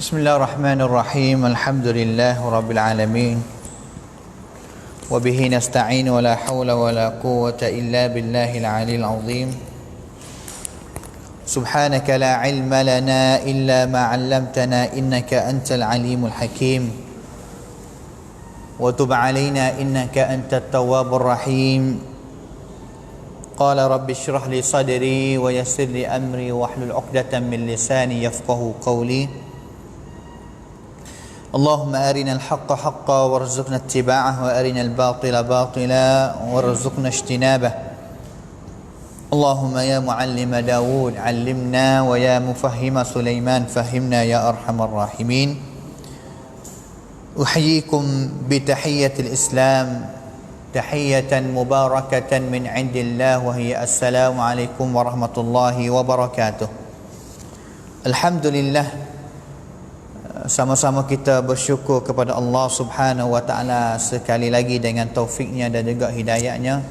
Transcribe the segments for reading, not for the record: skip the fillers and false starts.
Bismillahirrahmanirrahim. Alhamdulillah rabbil alamin. Wa bihi nasta'in wa la hawla wa la quwwata illa billahil aliyil azim. Subhanaka la ilma lana illa ma 'allamtana innaka antal alimul hakim. Wa tub 'alaina innaka antat tawwabur rahim. Qala rabbi shrah li sadri wa yassir li amri wahlul 'uqdatam min lisani yafqahu qawli. اللهم أرنا الحق حقا وارزقنا اتباعه وأرنا الباطل باطلا وارزقنا اجتنابه اللهم يا معلم داود علمنا ويا مفهم سليمان فهمنا يا أرحم الراحمين أحييكم بتحية الإسلام تحية مباركة من عند الله وهي السلام عليكم ورحمة الله وبركاته. الحمد لله, sama-sama kita bersyukur kepada Allah Subhanahu wa taala sekali lagi dengan taufiknya dan juga hidayahnya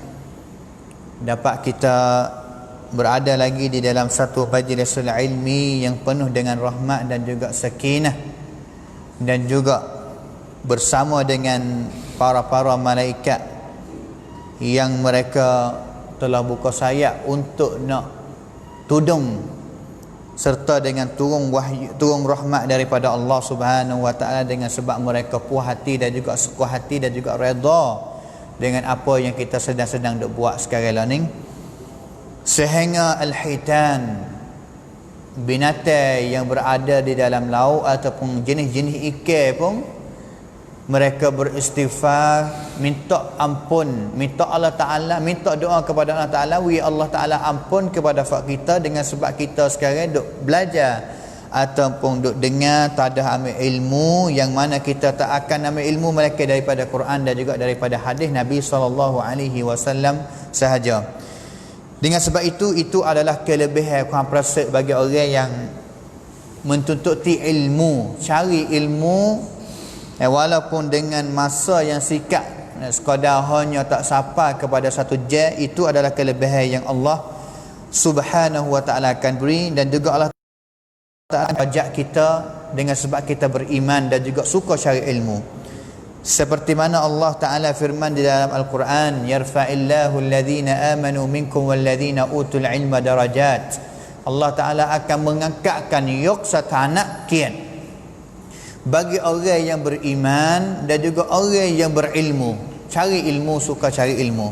dapat kita berada lagi di dalam satu majlisul ilmi yang penuh dengan rahmat dan juga sakinah, dan juga bersama dengan para malaikat yang mereka telah buka sayap untuk nak tudung serta dengan turun rahmat daripada Allah Subhanahu wa taala dengan sebab mereka puas hati dan juga suka hati dan juga redha dengan apa yang kita sedang buat sekarang ni, sehingga al-hitan, binatang yang berada di dalam laut ataupun jenis-jenis ikan pun mereka beristighfar, minta ampun, minta Allah Ta'ala, minta doa kepada Allah Ta'ala, Allah Ta'ala ampun kepada fak kita dengan sebab kita sekarang duk belajar ataupun duk dengar, tak ada ambil ilmu, yang mana kita tak akan ambil ilmu mereka daripada Quran dan juga daripada hadis Nabi SAW sahaja. Dengan sebab itu adalah kelebihan kurang prasik bagi orang yang mentuntuti ilmu, cari ilmu, walaupun dengan masa yang singkat, sekadar hanya tak sampai kepada satu jam, itu adalah kelebihan yang Allah Subhanahu wa taala akan beri, dan juga Allah Taala ajak kita dengan sebab kita beriman dan juga suka cari ilmu. Seperti mana Allah Taala firman di dalam Al-Quran, yarfa'illahu alladhina amanu minkum walladhina utul ilma darajat. Allah Taala akan mengangkatkan yok satanak kian bagi orang yang beriman dan juga orang yang berilmu. Cari ilmu, suka cari ilmu.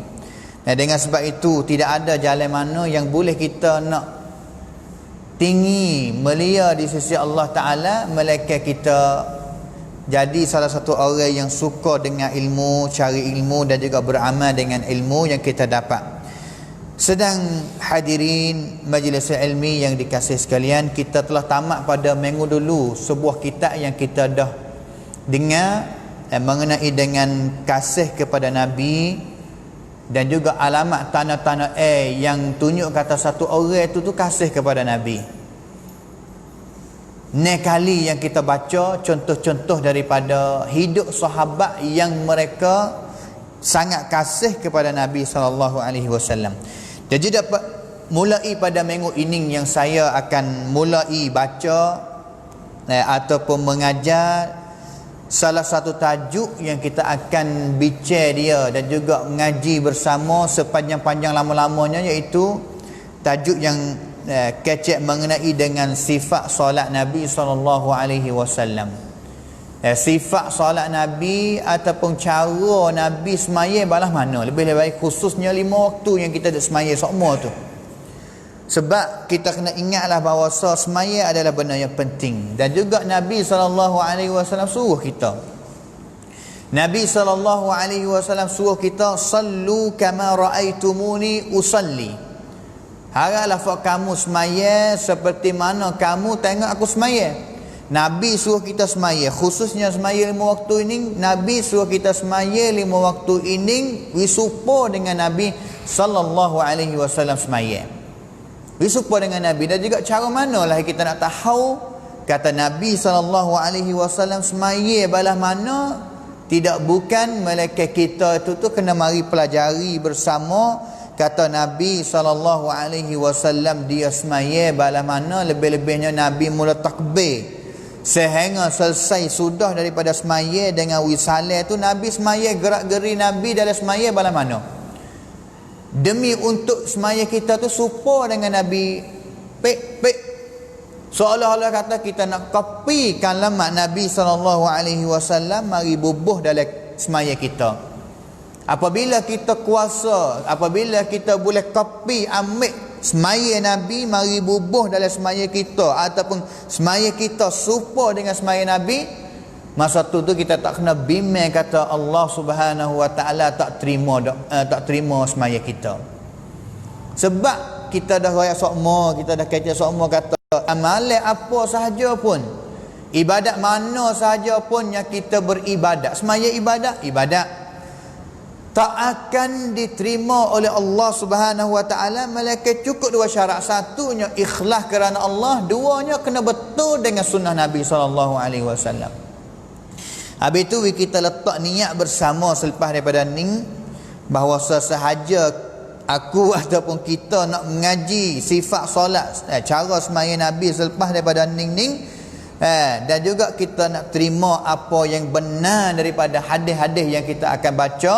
Nah, dengan sebab itu tidak ada jalan mana yang boleh kita nak tinggi melia di sisi Allah Ta'ala melainkan kita jadi salah satu orang yang suka dengan ilmu, cari ilmu dan juga beramal dengan ilmu yang kita dapat. Sedang hadirin majlis ilmi yang dikasihi sekalian, kita telah tamat pada minggu dulu sebuah kitab yang kita dah dengar mengenai dengan kasih kepada Nabi dan juga alamat tanda-tanda yang tunjuk kata satu orang itu tu kasih kepada Nabi. Ni kali yang kita baca contoh-contoh daripada hidup sahabat yang mereka sangat kasih kepada Nabi SAW. Jadi dapat mulai pada minggu ini yang saya akan mulai baca ataupun mengajar salah satu tajuk yang kita akan bincang dia dan juga mengaji bersama sepanjang-panjang lama-lamanya, iaitu tajuk yang kecek mengenai dengan sifat solat Nabi SAW. Sifat solat Nabi ataupun cara Nabi semaya balas mana, lebih baik khususnya 5 waktu yang kita ada semaya semua tu. Sebab kita kena ingatlah bahawa semaya adalah benda yang penting, dan juga Nabi SAW suruh kita. Nabi SAW suruh kita, sallu kama raaitumuni usalli. Haraplah kamu semaya seperti mana kamu tengok aku semaya. Nabi suruh kita semaya, khususnya semaya 5 waktu ini. Nabi suruh kita semaya 5 waktu ini wisupa dengan Nabi SAW semaya. Wisupa dengan Nabi, dan juga cara manalah kita nak tahu kata Nabi SAW semaya balas mana. Tidak bukan melainkan kita itu kena mari pelajari bersama. Kata Nabi SAW dia semaya balas mana, lebih-lebihnya Nabi mula takbir Sehingga selesai sudah daripada semaya dengan wisalah tu, Nabi semaya, gerak-geri Nabi dalam semaya bala mana. Demi untuk semaya kita tu serupa dengan Nabi. Pek. Seolah-olah kata kita nak copy kalimat Nabi SAW, mari bubuh dalam semaya kita. Apabila kita kuasa, apabila kita boleh copy, ambil semaya Nabi, mari bubuh dalam semaya kita, ataupun semaya kita serupa dengan semaya Nabi, masa tu kita tak kena bimbang kata Allah Subhanahu Wa Taala tak terima semaya kita. Sebab kita dah royak sokmo, kita dah kecek sokmo kata amalan apa sahaja pun, ibadat mana sahaja pun yang kita beribadat, semaya ibadat tak akan diterima oleh Allah Subhanahu Wa Taala melainkan cukup dua syarat. Satunya ikhlas kerana Allah, duanya kena betul dengan sunnah Nabi sallallahu alaihi wasallam. Habis tu kita letak niat bersama selepas daripada ni, bahawa sesahaja aku ataupun kita nak mengaji sifat solat, cara semaya Nabi selepas daripada ning dan juga kita nak terima apa yang benar daripada hadis-hadis yang kita akan baca,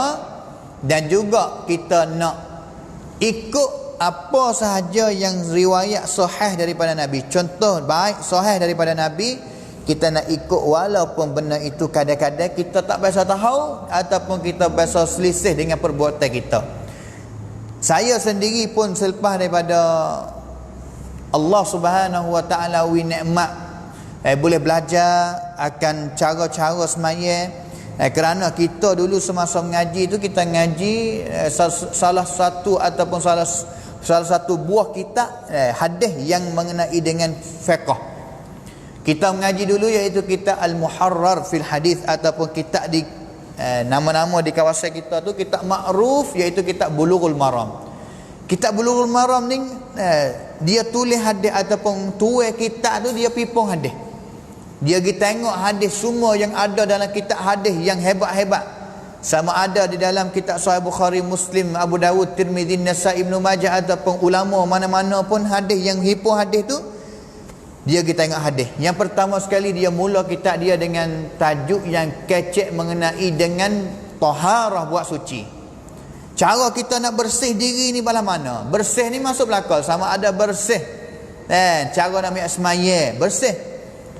dan juga kita nak ikut apa sahaja yang riwayat sahih daripada Nabi. Contoh baik sahih daripada Nabi, kita nak ikut walaupun benda itu kadang-kadang kita tak biasa tahu ataupun kita biasa selisih dengan perbuatan kita. Saya sendiri pun selepas daripada Allah Subhanahu Wa Taala wi nikmat boleh belajar akan cara-cara semaya. Kerana kita dulu semasa mengaji tu, kita ngaji salah satu ataupun salah satu buah kitab hadis yang mengenai dengan fiqh. Kita mengaji dulu iaitu kitab Al-Muharrar fil Hadis, ataupun kitab di nama-nama di kawasan kita tu kitab makruf iaitu kitab Bulughul Maram. Kitab Bulughul Maram ni dia tulis hadis ataupun tuai kitab tu dia pipung hadis. Dia pergi tengok hadis semua yang ada dalam kitab hadis yang hebat-hebat. Sama ada di dalam kitab Sahih Bukhari, Muslim, Abu Dawud, Tirmizi, Nasai, Ibnu Majah ataupun ulama mana-mana pun hadis yang hipo hadis tu, dia pergi tengok hadis. Yang pertama sekali dia mula kitab dia dengan tajuk yang kecek mengenai dengan taharah, buat suci. Cara kita nak bersih diri ni bala mana? Bersih ni masuk belakang, sama ada bersih cara nak ambil semaya, bersih,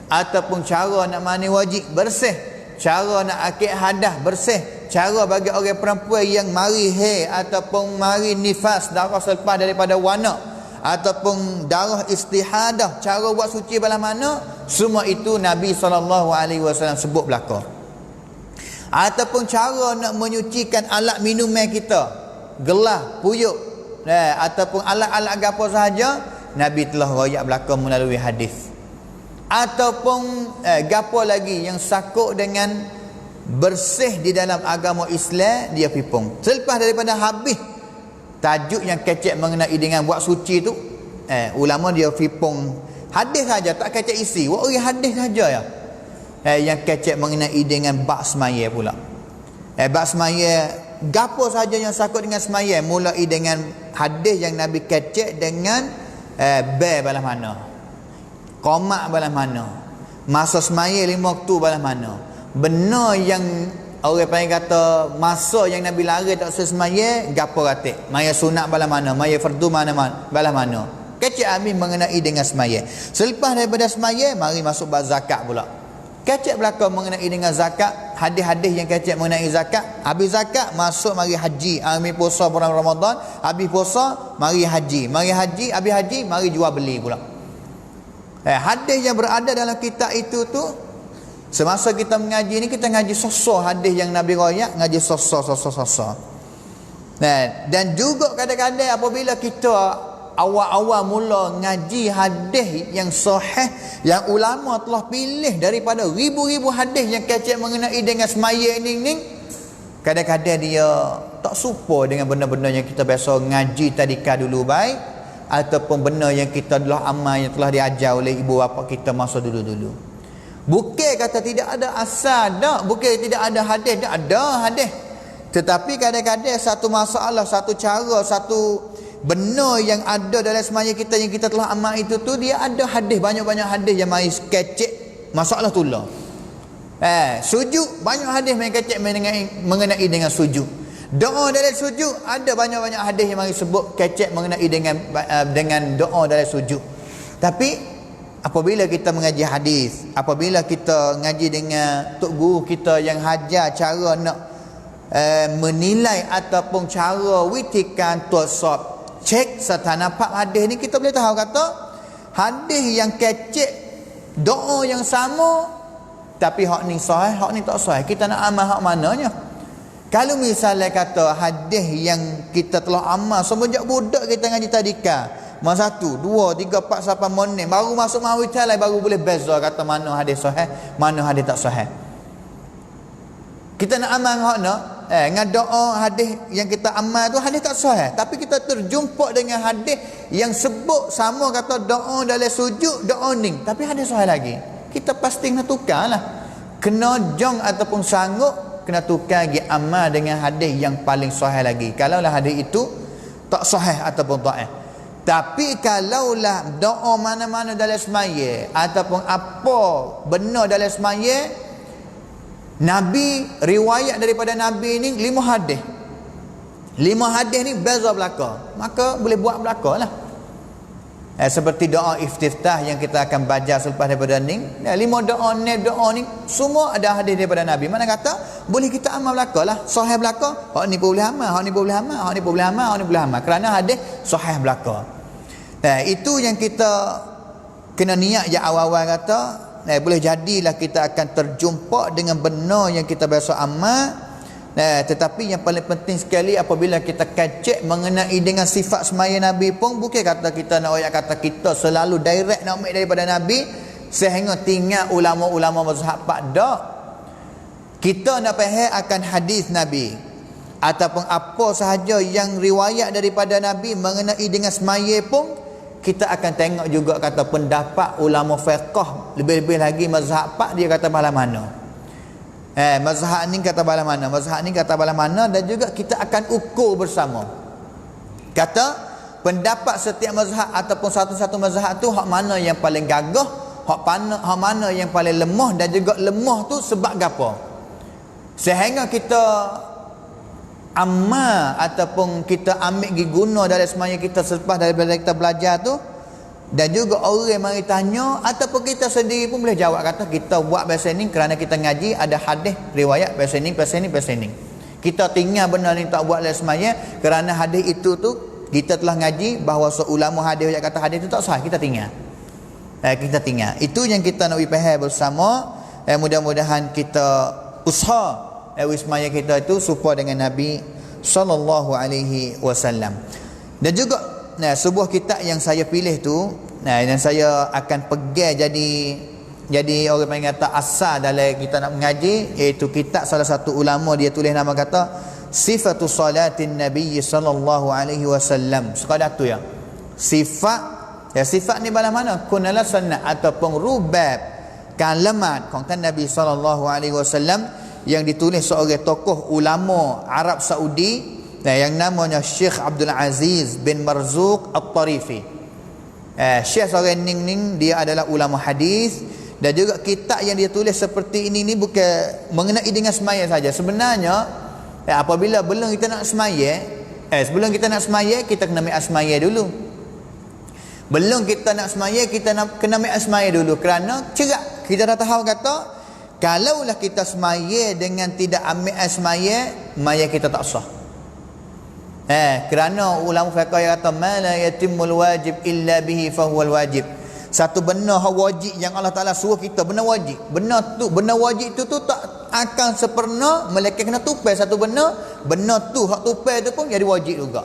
ataupun cara nak mandi wajib, bersih, cara nak akid hadas, bersih, cara bagi orang perempuan yang mari haid ataupun mari nifas, darah selepas daripada wana, ataupun darah istihadah, cara buat suci bala mana, semua itu Nabi SAW sebut belakang. Ataupun cara nak menyucikan alat minuman kita, gelas, puyuk, ataupun alat-alat apa sahaja, Nabi telah royak belakang melalui hadis. Ataupun gapo lagi yang sakut dengan bersih di dalam agama Islam, dia pipung. Selepas daripada habis tajuk yang kecek mengenai dengan buat suci tu, ulama dia pipung hadis saja, tak kecek isi, wari hadis saja ya. Yang kecek mengenai dengan bab semaya pula. Bab semaya, gapo saja yang sakut dengan semaya, mulai dengan hadis yang Nabi kecek dengan balas mana, qomak balas mana, masa semaya 5 waktu balas mana, benar yang orang panggil kata masa yang Nabi lari tak semaya, gapo ratik, maya sunat balas mana, maya fardu mana balas mana. Kecek habis mengenai dengan semaya. Selepas daripada semaya, mari masuk bab zakat pula. Kecek belakang mengenai dengan zakat, hadis-hadis yang kecek mengenai zakat. Habis zakat, masuk mari haji, ambil puasa bulan Ramadan, habis puasa mari haji, mari haji, habis haji mari jual beli pula. Hadis yang berada dalam kitab itu tu, semasa kita mengaji ni, kita ngaji sosok hadis yang Nabi royak, ngaji sosok. Dan juga kadang-kadang apabila kita awal-awal mula ngaji hadis yang sahih, yang ulama telah pilih daripada ribu-ribu hadis yang kecek mengenai dengan semaya ini, kadang-kadang dia tak serupa dengan benda-benda yang kita biasa ngaji tadika dulu baik, ataupun benda yang kita telah amal, yang telah diajar oleh ibu bapa kita masa dulu-dulu. Bukan kata tidak ada asal, tak, bukan tidak ada hadis, tak ada hadis. Tetapi kadang-kadang satu masalah, satu cara, satu benar yang ada dalam semaya kita yang kita telah amal itu tu, dia ada hadis, banyak-banyak hadis yang mari kecek masalah tulah. Sujud banyak hadis main kecek mengenai dengan sujud. Doa dalam sujud ada banyak-banyak hadis yang mari sebut kecek mengenai dengan doa dalam sujud. Tapi apabila kita mengaji hadis, apabila kita mengaji dengan tok guru kita yang hajar cara nak menilai ataupun cara witikan tuasab cek serta nampak hadis ni, kita boleh tahu kata hadis yang kecek doa yang sama tapi hak ni sahih, hak ni tak sahih. Kita nak amal hak mananya? Kalau misalnya kata hadis yang kita telah amal semenjak budak kita ngaji tadika, masa 1, 2, 3, 4 sampai monen baru masuk mawitalai baru boleh beza kata mana hadis sahih, mana hadis tak sahih. Kita nak amal hak nak dengan doa hadis yang kita amal tu hadis tak sahih, tapi kita terjumpa dengan hadis yang sebut sama kata doa dalam sujud, doa ning, tapi hadis sahih lagi. Kita pasti kena tukarlah. Kena jong ataupun sanggup kena tukar gi amal dengan hadis yang paling sahih lagi. Kalaulah hadis itu tak sahih ataupun dhaif. Tapi kalaulah doa mana-mana dalam semaya ataupun apa benar dalam semaya, Nabi, riwayat daripada Nabi ni 5 hadis. 5 hadis ni beza belaka, maka boleh buat belaka lah. Seperti doa iftitah yang kita akan baca selepas daripada ni, 5 doa ni semua ada hadis daripada Nabi. Mana kata boleh kita amal belaka lah, sahih belaka. Hak ni pun boleh amal, hak ni pun boleh amal, hak ni pun boleh amal, hak ni boleh amal, kerana hadis sahih belaka. Itu yang kita kena niat je awal-awal kata. Boleh jadilah kita akan terjumpa dengan benar yang kita biasa amal. Tetapi yang paling penting sekali apabila kita kecek mengenai dengan sifat semaya Nabi pun, bukan kata kita nak ayat kata kita selalu direct nak ambil daripada Nabi sehingga tinggal ulama-ulama mazhab pak. Dak. Kita nak faham akan hadis Nabi ataupun apa sahaja yang riwayat daripada Nabi mengenai dengan semaya pun, kita akan tengok juga kata pendapat ulama fiqh, lebih-lebih lagi mazhab pak dia kata bala mana. Mazhab ni kata bala mana, mazhab ni kata bala mana, dan juga kita akan ukur bersama. Kata pendapat setiap mazhab ataupun satu-satu mazhab tu hak mana yang paling gagah, hak mana yang paling lemah, dan juga lemah tu sebab gapo. Sehingga kita amal ataupun kita ambil pergi guna dalam semaya kita selepas daripada kita belajar tu. Dan juga orang mari tanya ataupun kita sendiri pun boleh jawab kata kita buat bahasa ni kerana kita ngaji ada hadis riwayat bahasa ni. Kita tinggal benda ni tak buat dalam semaya kerana hadis itu tu kita telah ngaji bahawa ulama hadis yang kata hadis itu tak sah, kita tinggal. Itu yang kita nak faham bersama. Mudah-mudahan kita usaha semaya kita itu serupa dengan Nabi sallallahu alaihi wasallam. Dan juga sebuah kitab yang saya pilih tu, yang saya akan pegang jadi orang panggil kata asal dalam kita nak mengaji, iaitu kitab salah satu ulama, dia tulis nama kata Sifatu Salatin Nabi sallallahu alaihi wasallam. Sekadar tu ya. Sifat ni bala mana? Kunala sunnah ataupun rubab kalimat konten Nabi sallallahu alaihi wasallam yang ditulis seorang tokoh ulama Arab Saudi yang namanya Syekh Abdul Aziz bin Marzuq At-Tarifi. Syekh seorang ning dia adalah ulama hadis, dan juga kitab yang dia tulis seperti ini bukan mengenai dengan semaya saja. Sebenarnya apabila sebelum kita nak semaya, kita kena ambil semaya dulu. Belum kita nak semaya, kita kena ambil semaya dulu, kerana cerak kita dah tahu kata kalaulah kita semaya dengan tidak ambil semaya, maya kita tak sah. Kerana ulama fiqh kata ma la yatimul wajib illa bihi fa huwal wajib. Satu benda wajib yang Allah Taala suruh kita, benda wajib. Benda wajib tu tak akan sempurna melainkan kena tupai satu benda tu hak tupai tu pun jadi wajib juga.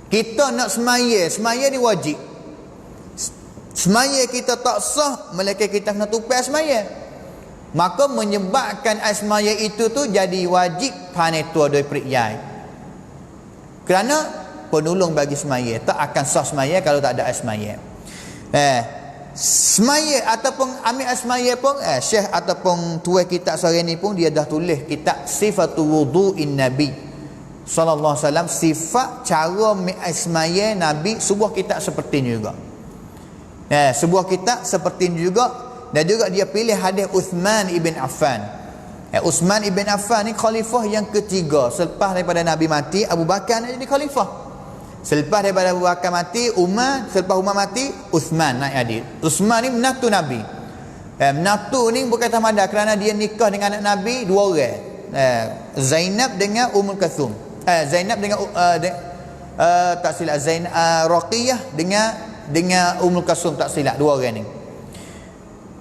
Kita nak semaya ni wajib. Semaya kita tak sah melainkan kita kena tupai semaya. Maka menyebabkan semaya itu tu jadi wajib panetua doi periyai. Kerana penolong bagi semaya, tak akan sah semaya kalau tak ada semaya. Semaya ataupun ambil semaya pun Syekh ataupun tuai kitab sore ni pun dia dah tulis kitab Sifatu Wudu'in Nabi sallallahu alaihi wasallam, sifat cara ambil semaya Nabi. Sebuah kitab seperti ini juga. Sebuah kitab seperti ini juga dan juga dia pilih hadis Uthman ibn Affan. Uthman ibn Affan ni khalifah yang ketiga selepas daripada Nabi mati. Abu Bakar nak jadi khalifah. Selepas daripada Abu Bakar mati, Umar. Selepas Umar mati, Uthman naik jadi. Uthman ni menantu Nabi. Menantu ni bukan tamada kerana dia nikah dengan anak Nabi dua orang. Zainab dengan Ummul Kulthum. Zainab dengan tak silap Raqiyah dengan Ummul Kulthum, tak silap dua orang ni.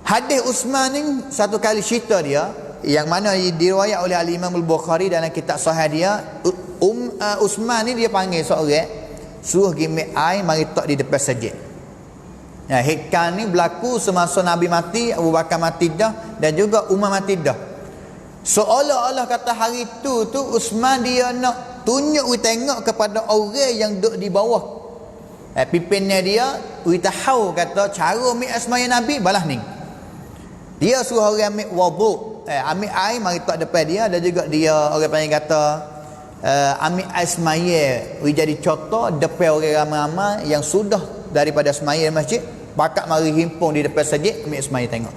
Hadis Uthman ni satu kali cerita dia yang mana diriwayat oleh Al-Imam Al-Bukhari dalam kitab sahih dia. Uthman ni dia panggil seorang, suruh gimik air mari tok di depan masjid. Hikam ni berlaku semasa Nabi mati, Abu Bakar mati dah, dan juga Umar mati dah. Seolah-olah kata hari tu Uthman dia nak tunjuk, tengok kepada orang yang duduk di bawah pimpinnya dia, tahu kata cara ambil asmaya Nabi balas ni. Dia suruh orang ambil wudu, ambil air mari tok depan dia, dan juga dia orang panggil kata ambil air semaya jadi contoh depan orang ramai-ramai yang sudah daripada semaya masjid, bakat mari himpun di depan masjid ambil semaya tengok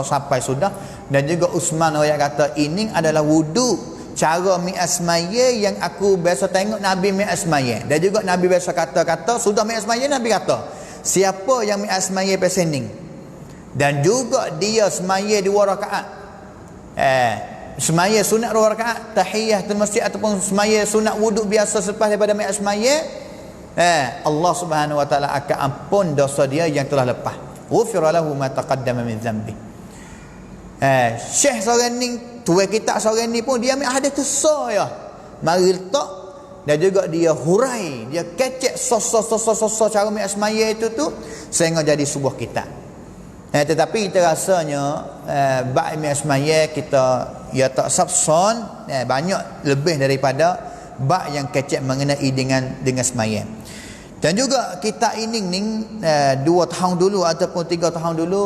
sampai sudah. Dan juga Uthman orang kata ini adalah wudu, cara ambil semaya yang aku biasa tengok Nabi ambil semaya. Dan juga Nabi biasa kata sudah ambil semaya, Nabi kata siapa yang ambil semaya pesening. Dan juga dia semaya 2 rakaat. Semaya sunat 2 rakaat tahiyatul masjid ataupun semaya sunat wuduk biasa selepas daripada ambil semaya, Allah Subhanahu wa taala akan ampun dosa dia yang telah lepas. Ghufira lahu ma taqaddama min dhanbi. Syekh seorang ni, tuai kitab seorang ni pun dia ambil hadis tu ya. Mari letak, dan juga dia hurai, dia kecek cara ambil semaya itu tu sehingga jadi sebuah kitab. Tetapi kita rasanya bab ambil semaya kita tak sabson banyak lebih daripada bab yang kecek mengenai dengan semaya. Dan juga kita ini 2 tahun dulu ataupun 3 tahun dulu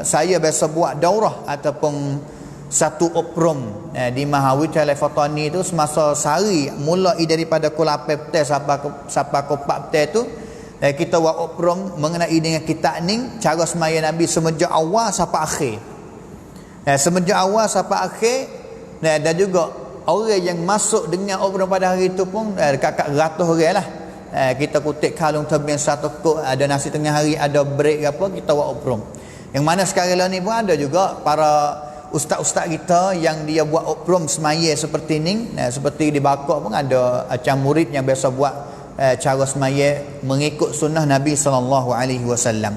saya biasa buat daurah ataupun satu obrom di Mahawichalai Fatani tu semasa sehari mulai daripada pukul 8 petang sampai pukul 4 petang tu kita buat obrom mengenai dengan kitab ni, cara semaya Nabi semenjak awal sampai akhir. Semenjak awal sampai akhir, dan juga orang yang masuk dengan obrom pada hari itu pun dekat 100 orang lah. Kita kutip kalung terbang satu kok, ada nasi tengah hari, ada break apa, kita buat obrom. Yang mana sekarang ni pun ada juga para ustaz-ustaz kita yang dia buat obrom semaya seperti ni. Seperti di Bakok pun ada macam murid yang biasa buat cara semaya mengikut sunnah Nabi SAW.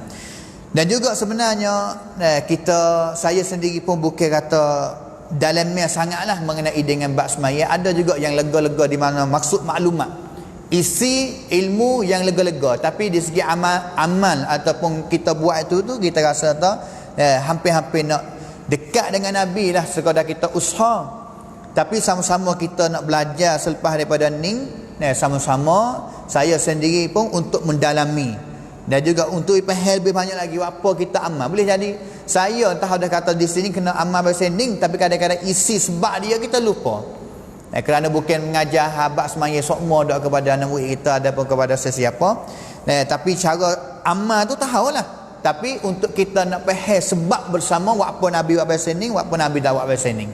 Dan juga sebenarnya saya sendiri pun bukan kata dalamnya sangatlah mengenai dengan bab semaya. Ada juga yang lega-lega di mana maksud maklumat, isi ilmu yang lega-lega, tapi di segi amal ataupun kita buat itu tu kita rasa hampir-hampir nak dekat dengan Nabi lah sekadar kita usaha. Tapi sama-sama kita nak belajar selepas daripada ni, sama-sama saya sendiri pun untuk mendalami dan juga untuk faham lebih banyak lagi apa kita amal. Boleh jadi saya entah ada kata di sini kena amal bahasa ni, tapi kadang-kadang isi sebab dia kita lupa. Kerana bukan mengajar habak semaya sokmo dak kepada anak murid kita ataupun kepada sesiapa. Tapi cara amal tu tahulah. Tapi untuk kita nak faham sebab bersama apa Nabi buat bahasa ni, apa Nabi dah buat bahasa ni.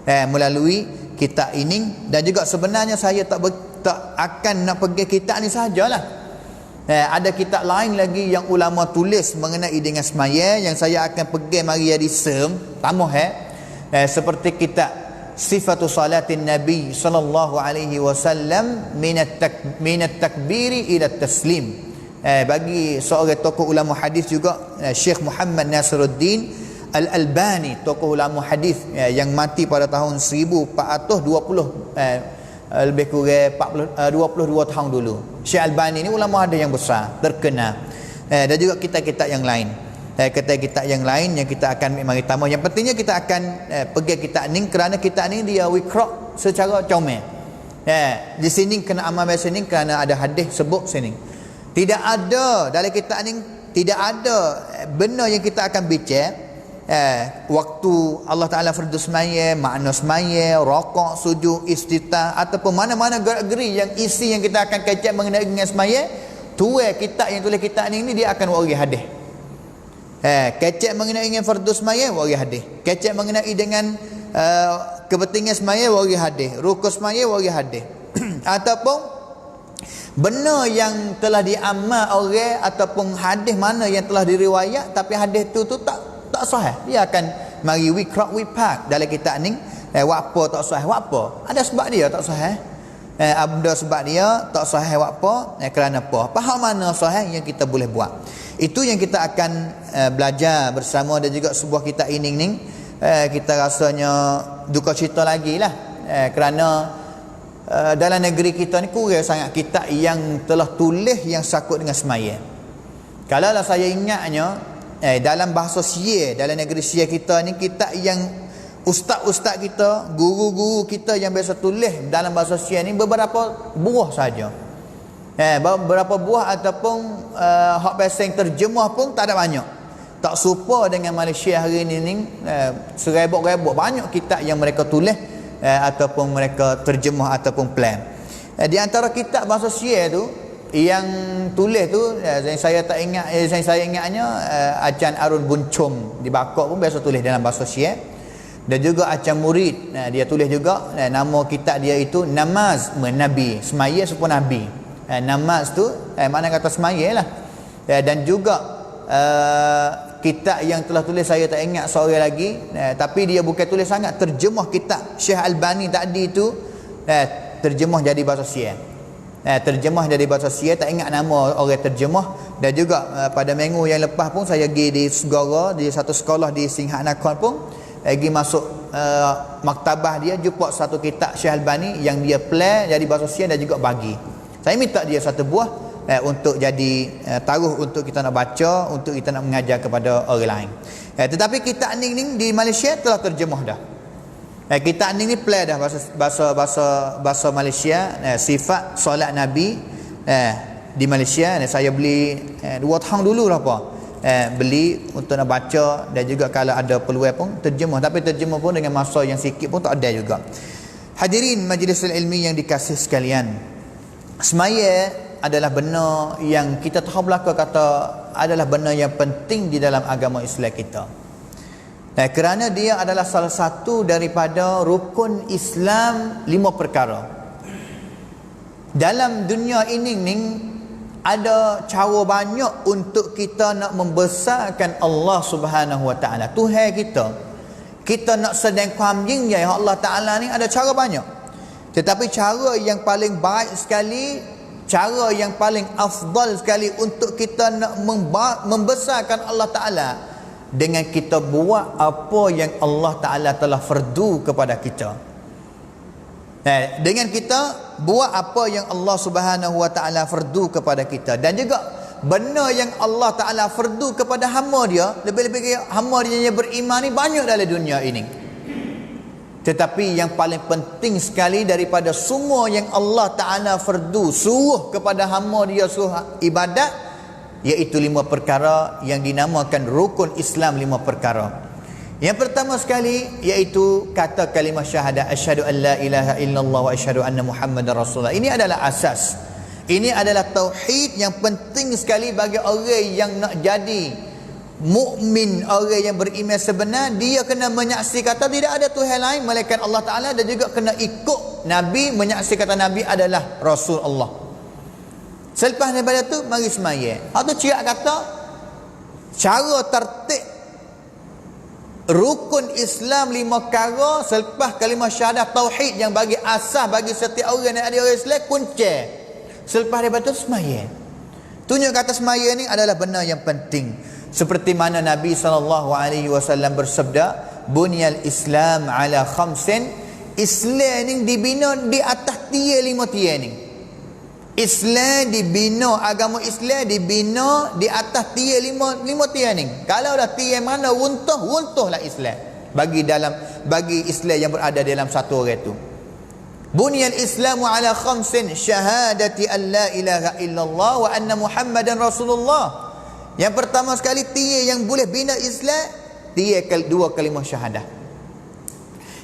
Melalui kitab ini. Dan juga sebenarnya saya tak akan nak pergi kitab ni sahajalah. Ada kitab lain lagi yang ulama tulis mengenai dengan semaya yang saya akan pergi mari jadi tambah seperti kitab Sifatu Salatin Nabi sallallahu alaihi wasallam minat takbiri ila taslim. Bagi seorang tokoh ulama hadis juga, Syekh Muhammad Nasiruddin Al-Albani, tokoh ulama hadis yang mati pada tahun 1420, lebih kurang 22 tahun dulu. Syekh Albani ni ulama hadis yang besar, terkenal. Dan juga kitab-kitab yang lain. Kitab-kitab yang lain yang kita akan mari tambah. Yang pentingnya kita akan pergi kitab ni kerana kitab ni dia wikra secara comel. Di sini kena amal bahasa ni kerana ada hadis sebut sini. Tidak ada dalam kitab ni, tidak ada benda yang kita akan bincang waktu Allah Ta'ala fardu semaya, makna semaya, rokok, sujud, istitah ataupun mana-mana gerak-geri yang isi yang kita akan kecek mengenai dengan semaya. Tuai kitab yang tulis kitab ni dia akan wari hadis. Kecek mengenai dengan fardu semaya wari hadis. Kecek mengenai dengan kepentingan semaya wari hadis. Rukun semaya wari hadis. Ataupun benar yang telah diamal orang ataupun hadis mana yang telah diriwayat tapi hadis tu tak sahih, dia akan mari we park dalam kitab ni. Apa tak sahih, apa ada sebab dia tak sahih, ada sebab dia tak sahih, apa kerana apa, faham mana sahih yang kita boleh buat. Itu yang kita akan belajar bersama. Dan juga sebuah kitab ini ni kita rasanya duka cita lagi lah, kerana dalam negeri kita ni kurang sangat kitab yang telah tulis yang sakut dengan semaya. Kalau lah saya ingatnya dalam bahasa Sia, dalam negeri Sia kita ni, kitab yang ustaz-ustaz kita, guru-guru kita yang biasa tulis dalam bahasa Sia ni beberapa buah saja. Beberapa buah ataupun hak bahasa yang terjemah pun tak ada banyak. Tak serupa dengan Malaysia hari ni serebok-rebok banyak kitab yang mereka tulis ataupun mereka terjemah ataupun plan. Di antara kitab bahasa Sia tu yang tulis tu yang saya tak ingat, saya ingatnya Acan Arun Buncom di Bakok pun biasa tulis dalam bahasa Sia. Dan juga Acan Murid dia tulis juga, nama kitab dia itu Namaz Menabi, semaya supun Nabi. Namaz tu mana kata semaya lah. Dan juga kitab yang telah tulis saya tak ingat seorang lagi, tapi dia bukan tulis sangat, terjemah kitab Syekh Albani tadi tu, terjemah jadi bahasa Sia. Terjemah dari bahasa Sia, tak ingat nama orang terjemah. Dan juga pada minggu yang lepas pun saya pergi di Segara, di satu sekolah di Singhat Nakhon pun pergi masuk maktabah dia, jumpa satu kitab Syekh Albani yang dia play jadi bahasa Sia dan juga bagi. Saya minta dia satu buah untuk jadi taruh untuk kita nak baca, untuk kita nak mengajar kepada orang lain. Tetapi kitab ni di Malaysia telah terjemah dah. Kitab ni play dah bahasa Malaysia, sifat solat Nabi di Malaysia. Saya beli 2 tahun dulu lah apa. Beli untuk nak baca, dan juga kalau ada peluang pun terjemah, tapi terjemah pun dengan masa yang sikit pun tak ada juga. Hadirin majlis ilmi yang dikasih sekalian, semaya adalah benda yang kita tahu belaka kata adalah benda yang penting di dalam agama Islam kita. Kerana dia adalah salah satu daripada rukun Islam 5 perkara. Dalam dunia ini ada cara banyak untuk kita nak membesarkan Allah Subhanahu Wa Taala, Tuhan kita. Kita nak sedang kuamjingnya Allah Taala ni ada cara banyak. Tetapi cara yang paling baik sekali, cara yang paling afdal sekali untuk kita nak membesarkan Allah Taala, dengan kita buat apa yang Allah Taala telah fardu kepada kita. Dengan kita buat apa yang Allah Subhanahu Wa Taala fardu kepada kita, dan juga benda yang Allah Taala fardu kepada hamba dia, lebih-lebih hamba dia yang beriman ni banyak dalam dunia ini. Tetapi yang paling penting sekali daripada semua yang Allah Taala fardu suruh kepada hamba dia, suruh ibadat, iaitu 5 perkara yang dinamakan rukun Islam 5 perkara. Yang pertama sekali iaitu kata kalimah syahadat, asyhadu an la ilaha illallah wa asyhadu anna muhammadar rasulullah. Ini adalah asas. Ini adalah tauhid yang penting sekali bagi orang yang nak jadi mukmin, orang yang beriman sebenar. Dia kena menyaksikan kata tidak ada Tuhan lain melainkan Allah Taala, dan juga kena ikut Nabi, menyaksikan kata Nabi adalah Rasul Allah. Selepas daripada tu mari semaya. Atau ciak kata cara tertib rukun Islam 5 perkara selepas kalimah syahadat tauhid yang bagi asas bagi setiap orang yang ada orang Islam, kunci selepas daripada itu semaya. Tunjuk kata semaya ni adalah benda yang penting, seperti mana Nabi SAW bersabda, bunyal Islam ala khamsin. Islam ni dibina di atas tiga 5 tiang ni. Islam dibina, agama Islam dibina di atas tiang 5 tiang ni. Kalau dah tiang mana runtuhlah Islam bagi Islam yang berada dalam satu orang itu. Bunyal Islamu ala khamsin, syahadati an la ilaha illallah wa anna muhammadan rasulullah. Yang pertama sekali tiang yang boleh bina Islam, tiang 2 kalimah syahadah.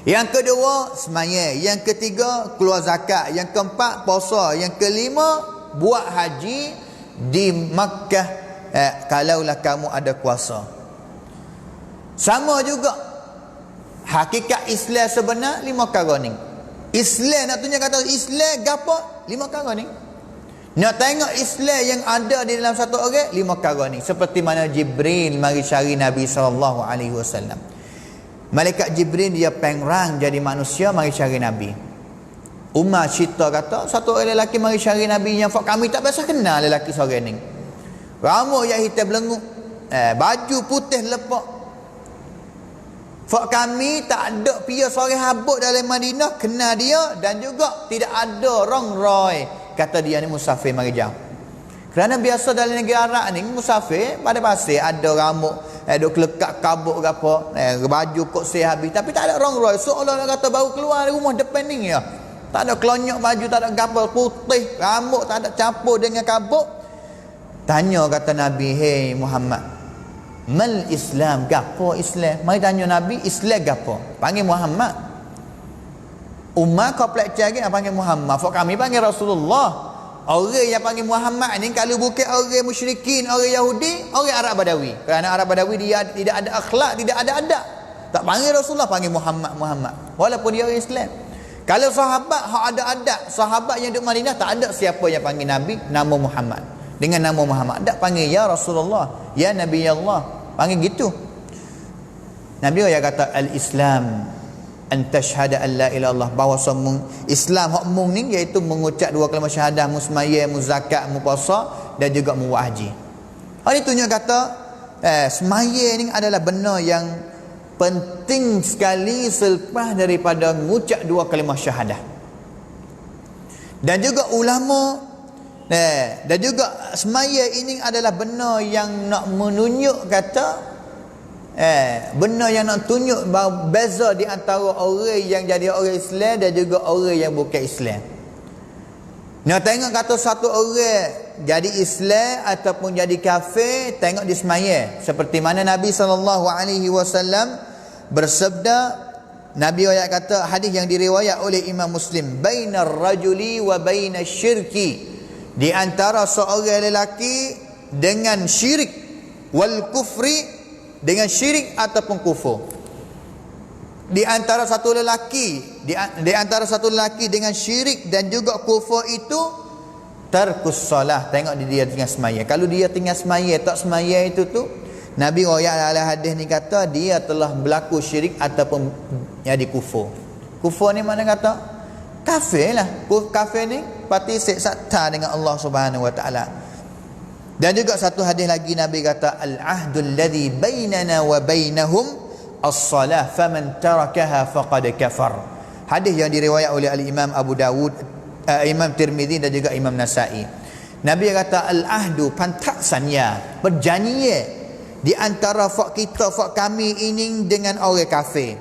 Yang kedua semaya, yang ketiga keluar zakat, yang keempat puasa, yang kelima buat haji di Makkah kalaulah kamu ada kuasa. Sama juga hakikat Islam sebenar 5 perkara ni. Islam nak tunjuk kata Islam gapo? 5 perkara ni. Nak tengok Islam yang ada di dalam satu orang 5 perkara ni. Seperti mana Jibril mari cari Nabi SAW. Malaikat Jibril dia pengrang jadi manusia mari cari Nabi. Umar cerita kata satu orang lelaki mari cari Nabi yang kami tak biasa kenal lelaki seorang ni. Rambut yang hitam belengut, baju putih lepak. Fak kami tak ada pia seorang habuk dalam Madinah kenal dia, dan juga tidak ada orang roy kata dia ni musafir mari jauh. Kerana biasa dalam negara Arab ni musafir pada pasir ada rambut duk kelekat kabuk ke apa, baju kok habis tapi tak ada orang roy, seolah-olah kata baru keluar dari rumah depan ni ya. Tak ada kelonyok baju, tak ada gapal putih, rambut tak ada campur dengan kabuk. Tanya kata Nabi, "Hei Muhammad, mal Islam, gapo Islam?" Mari tanya Nabi, Islam gapo? Panggil Muhammad. Umat kau pelak cari panggil Muhammad. Fak kami panggil Rasulullah. Orang yang panggil Muhammad ni kalau bukan orang musyrikin, orang Yahudi, orang Arab Badawi. Kerana Arab Badawi dia tidak ada akhlak, tidak ada adab. Tak panggil Rasulullah, panggil Muhammad, Muhammad. Walaupun dia orang Islam. Kalau sahabat hak ada adab, sahabat yang duduk Madinah tak ada siapa yang panggil Nabi nama Muhammad. Dengan nama Muhammad tak panggil ya Rasulullah, ya Nabi Allah, panggil gitu. Nabi yang kata al-Islam an tashhada an la ilaha illallah, bahawa Islam hak mung ni iaitu mengucap 2 kalimah syahadah, mu semaya, mu zakat, mu puasa dan juga mu haji. Hal ni tunjuk kata semaya ni adalah benda yang penting sekali selepas daripada mengucap 2 kalimah syahadah. Dan juga ulama dan juga semaya ini adalah benda yang nak menunjuk kata benda yang nak tunjuk beza di antara orang yang jadi orang Islam dan juga orang yang bukan Islam. Nak tengok kata satu orang jadi Islam ataupun jadi kafir, tengok di semaya. Seperti mana Nabi SAW bersabda, Nabi ayat kata, hadis yang diriwayat oleh Imam Muslim, bainar rajuli wa bainasyirki, di antara seorang lelaki dengan syirik, wal kufri, dengan syirik ataupun kufur. Di antara satu lelaki dengan syirik dan juga kufur itu tarkus salah. Tengok dia tinggal semaya. Kalau dia tinggal semaya, tak semaya itu tu, Nabi royak dalam hadis ni kata dia telah berlaku syirik ataupun jadi kufur. Kufur ni mana kata? Kafir lah. Kafir ni parti sekta dengan Allah Subhanahu Wa Taala. Dan juga satu hadis lagi Nabi kata al-ahdul ladzi bainana wa bainahum as-salah faman tarakaha faqad kafar. Hadis yang diriwayat oleh al-Imam Abu Dawud, Imam Tirmizi dan juga Imam Nasa'i. Nabi kata al-ahdu pantaksanya, perjanjian di antara fak kita, fak kami ini dengan orang kafir.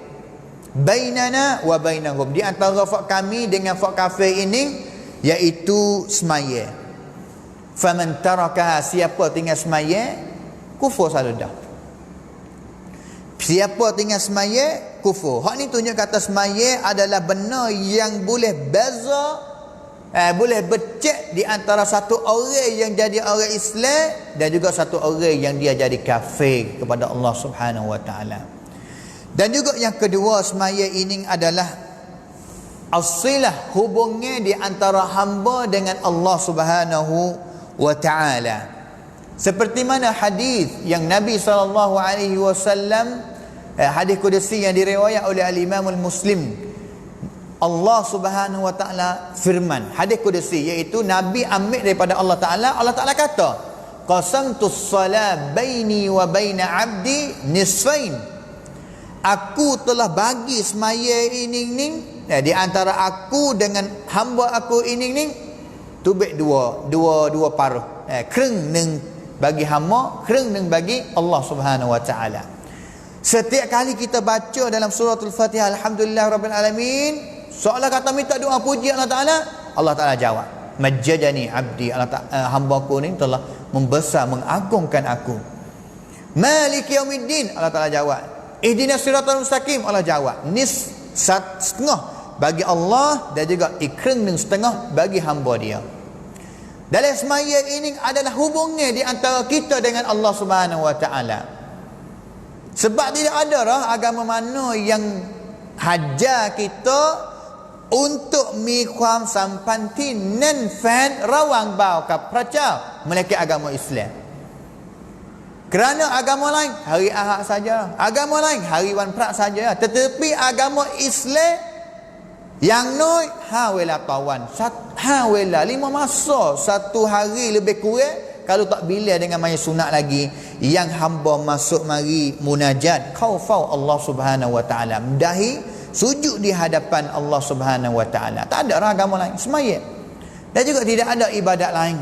Bainana wa bainahum, di antara fak kami dengan fak kafir ini iaitu semaya. Faman taraka, siapa tinggal semaya, kufur selalu dah. Siapa tinggal semaya, kufur. Hak ni tunjuk kata semaya adalah benda yang boleh beza, boleh becek di antara satu orang yang jadi orang Islam dan juga satu orang yang dia jadi kafir kepada Allah Subhanahu Wa Taala. Dan juga yang kedua, semaya ini adalah as-silah, hubungnya di antara hamba dengan Allah Subhanahu Wa Ta'ala. Seperti mana hadis yang Nabi SAW, hadis qudsi yang diriwayat oleh al-Imam al-Muslim, Allah Subhanahu Wa Ta'ala firman, hadis qudsi, iaitu Nabi ambil daripada Allah Ta'ala. Allah Ta'ala kata, qasamtus salat baini wa baina abdi nisfain, aku telah bagi semaya ini di antara aku dengan hamba aku ini tubik dua paruh, kreng neng bagi hamba, kreng neng bagi Allah Subhanahu Wa Taala. Setiap kali kita baca dalam suratul Fatihah alhamdulillahirabbil alamin, seolah kata minta doa puji Allah Taala, Allah Taala jawab, majjadani abdi, hamba aku ni telah membesar, mengagungkan aku. Maliki yaumiddin, Allah Taala jawab. Ihdinas siratal mustaqim, Allah jawab. Setengah bagi Allah dan juga ikreng dan setengah bagi hamba dia. Dalam semaya ini adalah hubungnya di antara kita dengan Allah Subhanahu Wa Taala. Sebab tidak ada dah agama mana yang hajar kita untuk miความสัมพันธ์ที่แน่นแฟ้นระหว่างบ่าวกับพระเจ้า melainkan agama Islam. Kerana agama lain hari Ahad saja, agama lain hari Wan Prak saja, tetapi agama Islam yang noi wela tawan, wela 5 masa, 1 hari lebih kurang. Kalau tak bila dengan maya sunat lagi, yang hamba masuk mari munajat khaufau Allah Subhanahu wa taala, mendahi sujud di hadapan Allah Subhanahu wa taala. Tak ada agama lain semaya. Dan juga tidak ada ibadat lain.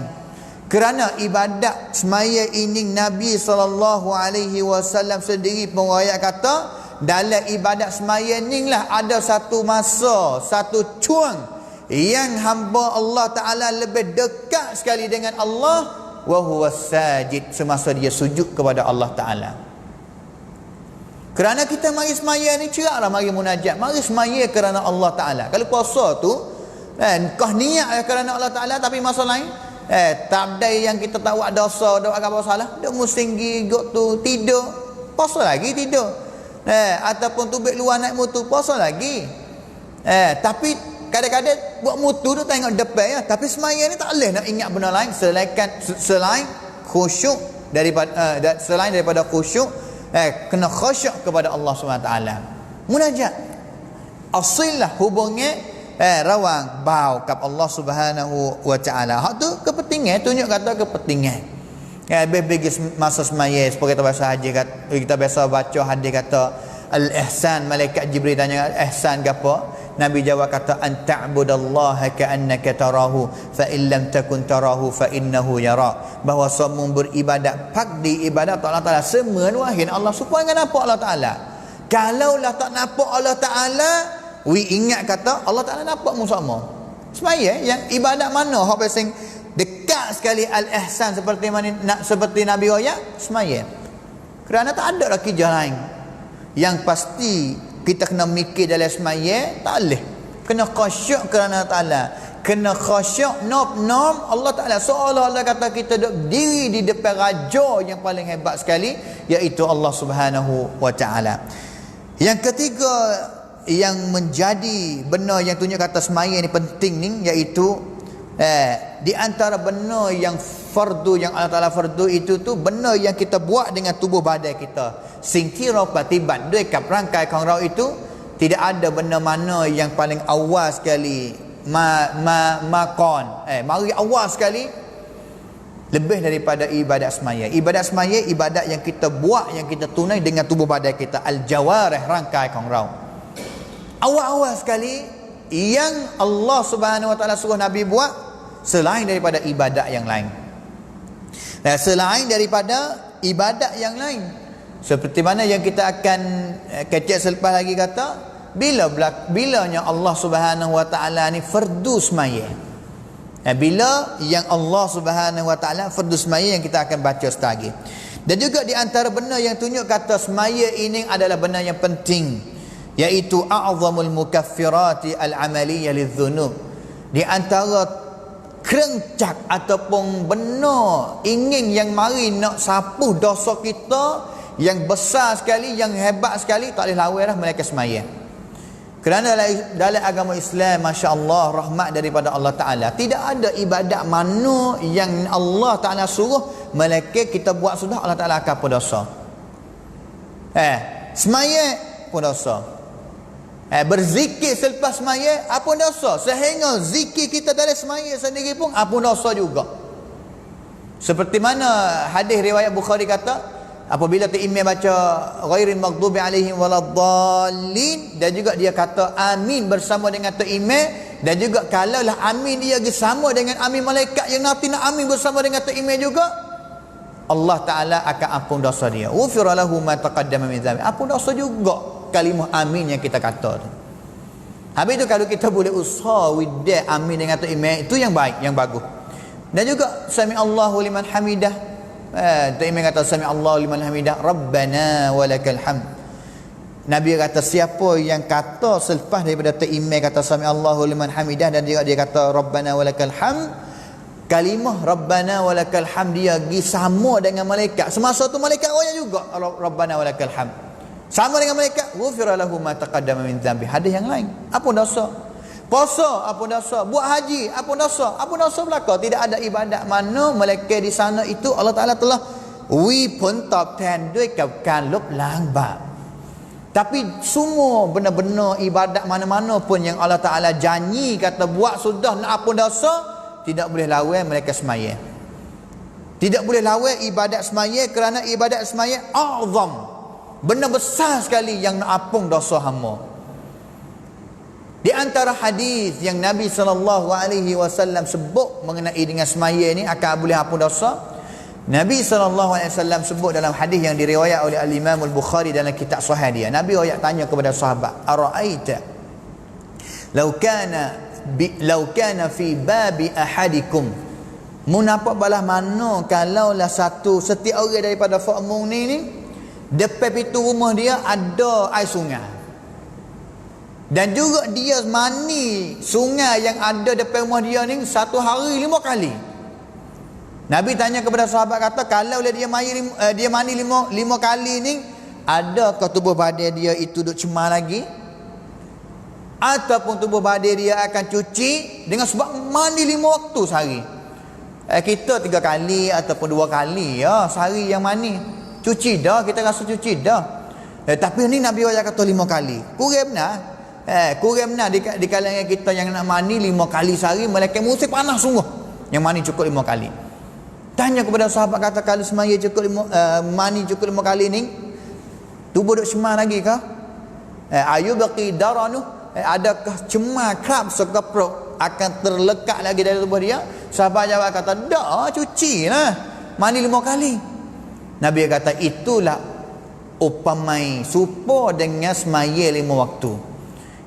Kerana ibadat semaya ini Nabi SAW sendiri pengayat kata, dalam ibadat semaya ni lah ada satu masa, satu cuang yang hamba Allah Ta'ala lebih dekat sekali dengan Allah, wa huwa sajid, semasa dia sujud kepada Allah Ta'ala. Kerana kita mari semaya ni ceraklah mari munajat, mari semaya kerana Allah Ta'ala. Kalau puasa tu kau niat kerana Allah Ta'ala, tapi masa lain tak ada yang kita tahu ada dosa, ada apa salah, dia musing gigot tu tidur, puasa lagi tidur. Ataupun tubik luar naik mutu, puasa lagi. Tapi kadang-kadang buat mutu tu tengok depan ya, tapi semaya ni tak boleh nak ingat benda lain selain khusyuk daripada khusyuk, kena khusyuk kepada Allah SWT. Munajat asillah hubungnya rawang bau kap Allah Subhanahu wa taala. Hak tu kepentingan, tunjuk kata kepentingan. Bagi masa semaya seperti kita biasa haji, kita biasa baca hadis kata al-ihsan, malaikat Jibril tanya ihsan gapo? Nabi jawab kata anta'budallaha ka'annaka tarahu fa in lam takun tarahu fa innahu yara. Bahawa semua beribadat di ibadat Allah Taala semenuhin Allah supaya nampak Allah Taala. Kalaulah tak nampak Allah Taala, ingat kata Allah Taala nampak mu sama. Semaya yang ibadat mana hak paling dekat sekali al-ihsan seperti Nabi ayat semaya. Kerana tak ada lagi jalan lain. Yang pasti kita kena mikir dalam semaya, tak boleh. Kena khusyuk kerana Allah Ta'ala. Kena khusyuk nom Allah Ta'ala. Seolah-olah kata kita duduk diri di depan raja yang paling hebat sekali, iaitu Allah Subhanahu wa Ta'ala. Yang ketiga yang menjadi benar yang tunjuk kata semaya ni penting ni, iaitu di antara benar yang fardu, yang Allah Ta'ala fardu itu tu benar yang kita buat dengan tubuh badan kita. Singkira patibat dua kap rangkai kong rau itu, tidak ada benda mana yang paling awal sekali mari awal sekali lebih daripada ibadat semaya. Ibadat semaya ibadat yang kita buat, yang kita tunai dengan tubuh badan kita, al-jawarih, rangkai kong rau. Awal-awal sekali yang Allah Subhanahu wa taala suruh Nabi buat selain daripada ibadat yang lain. Selain daripada ibadat yang lain. Seperti mana yang kita akan kecek selepas lagi kata, bilanya Allah Subhanahu wa taala ni fardu semaya. Bila yang Allah Subhanahu wa taala fardu semaya yang kita akan baca setagi. Dan juga di antara benda yang tunjuk kata semaya ini adalah benda yang penting, iaitu a'zamul mukaffirati al-amaliyah lidh-dhunub. Di antara kerencak ataupun benar ingin yang mari nak sapuh dosa kita yang besar sekali, yang hebat sekali, tak boleh lawan dah mereka semaya. Kerana dalam agama Islam, Masya Allah, rahmat daripada Allah Ta'ala, tidak ada ibadat mana yang Allah Ta'ala suruh melainkan kita buat sudah Allah Ta'ala akan apa dosa. Semaya pun dosa. Berzikir selepas semaya apa dosa. Sehingga zikir kita dari semaya sendiri pun apa dosa juga. Seperti mana hadis riwayat Bukhari kata, apabila imam baca ghairil maghdubi alaihim waladdallin, dan juga dia kata amin bersama dengan imam, dan juga kalaulah amin dia sama dengan amin malaikat yang nanti nak amin bersama dengan imam juga, Allah Ta'ala akan ampun dosa dia. Ghufira lahu ma taqaddama min dhanbi. Ampun dosa juga kalimah amin yang kita kata tu. Habis tu kalau kita boleh usaha widah amin dengan imam, itu yang baik, yang bagus. Dan juga sami Allahu liman hamidah. Imam kata sami Allahu liman hamidah Rabbana walakal hamd. Nabi kata siapa yang kata selepas daripada imam kata sami Allahu liman hamidah, dan dia kata Rabbana walakal hamd, kalimah Rabbana walakal hamd dia sama dengan malaikat. Semasa tu malaikat royak juga Rabbana walakal hamd. Sama dengan malaikat, ghufira lahu ma taqaddama min dhanbi. Hadis yang lain, apa dosa? Puasa, apa dosa? Buat haji, apa dosa? Apa dosa belaka? Tidak ada ibadat mana malaikat di sana itu Allah Taala telah ผลตอบแทนด้วยกับการลบล้างบาป tapi semua benar-benar ibadat mana-mana pun yang Allah Ta'ala janji kata buat sudah nak apa dosa, tidak boleh lawan mereka semaya. Tidak boleh lawan ibadat semaya, kerana ibadat semaya azam, benar besar sekali yang nak apung dosa hamba. Di antara hadis yang Nabi SAW sebut mengenai dengan semaya ni akan boleh hapus dosa, Nabi SAW sebut dalam hadis yang diriwayat oleh Al-Imam Al-Bukhari dalam kitab Sahih dia. Nabi tanya kepada sahabat, "Ara'aita law kana fi babi ahadikum?" Mu nampak balas mana kalaulah setiap orang daripada fakmu ni depan pintu rumah dia ada air sungai. Dan juga dia mandi sungai yang ada depan rumah dia ni satu hari 5 kali. Nabi tanya kepada sahabat, kata kalau dia mandi 5 kali ni, adakah tubuh badan dia itu duk cemar lagi? Ataupun tubuh badan dia akan cuci dengan sebab mandi 5 waktu sehari? Kita 3 kali ataupun 2 kali ya sehari yang mandi. Cuci dah, kita rasa cuci dah. Tapi ni Nabi kata 5 kali. Kurang benar. Kurang benar di kalangan kita yang nak mandi 5 kali sehari, malaikat musim panas sungguh. Yang mandi cukup 5 kali. Tanya kepada sahabat, kata kalau semaya cukup mandi cukup 5 kali ni, tubuh duk cemar lagi kah? Ayu baqi daranu, adakah cemar kerap sekeprok akan terlekat lagi dari tubuh dia? Sahabat jawab kata, dah, cuci lah, mandi 5 kali. Nabi kata, itulah upamai supo dengan semaya 5 waktu.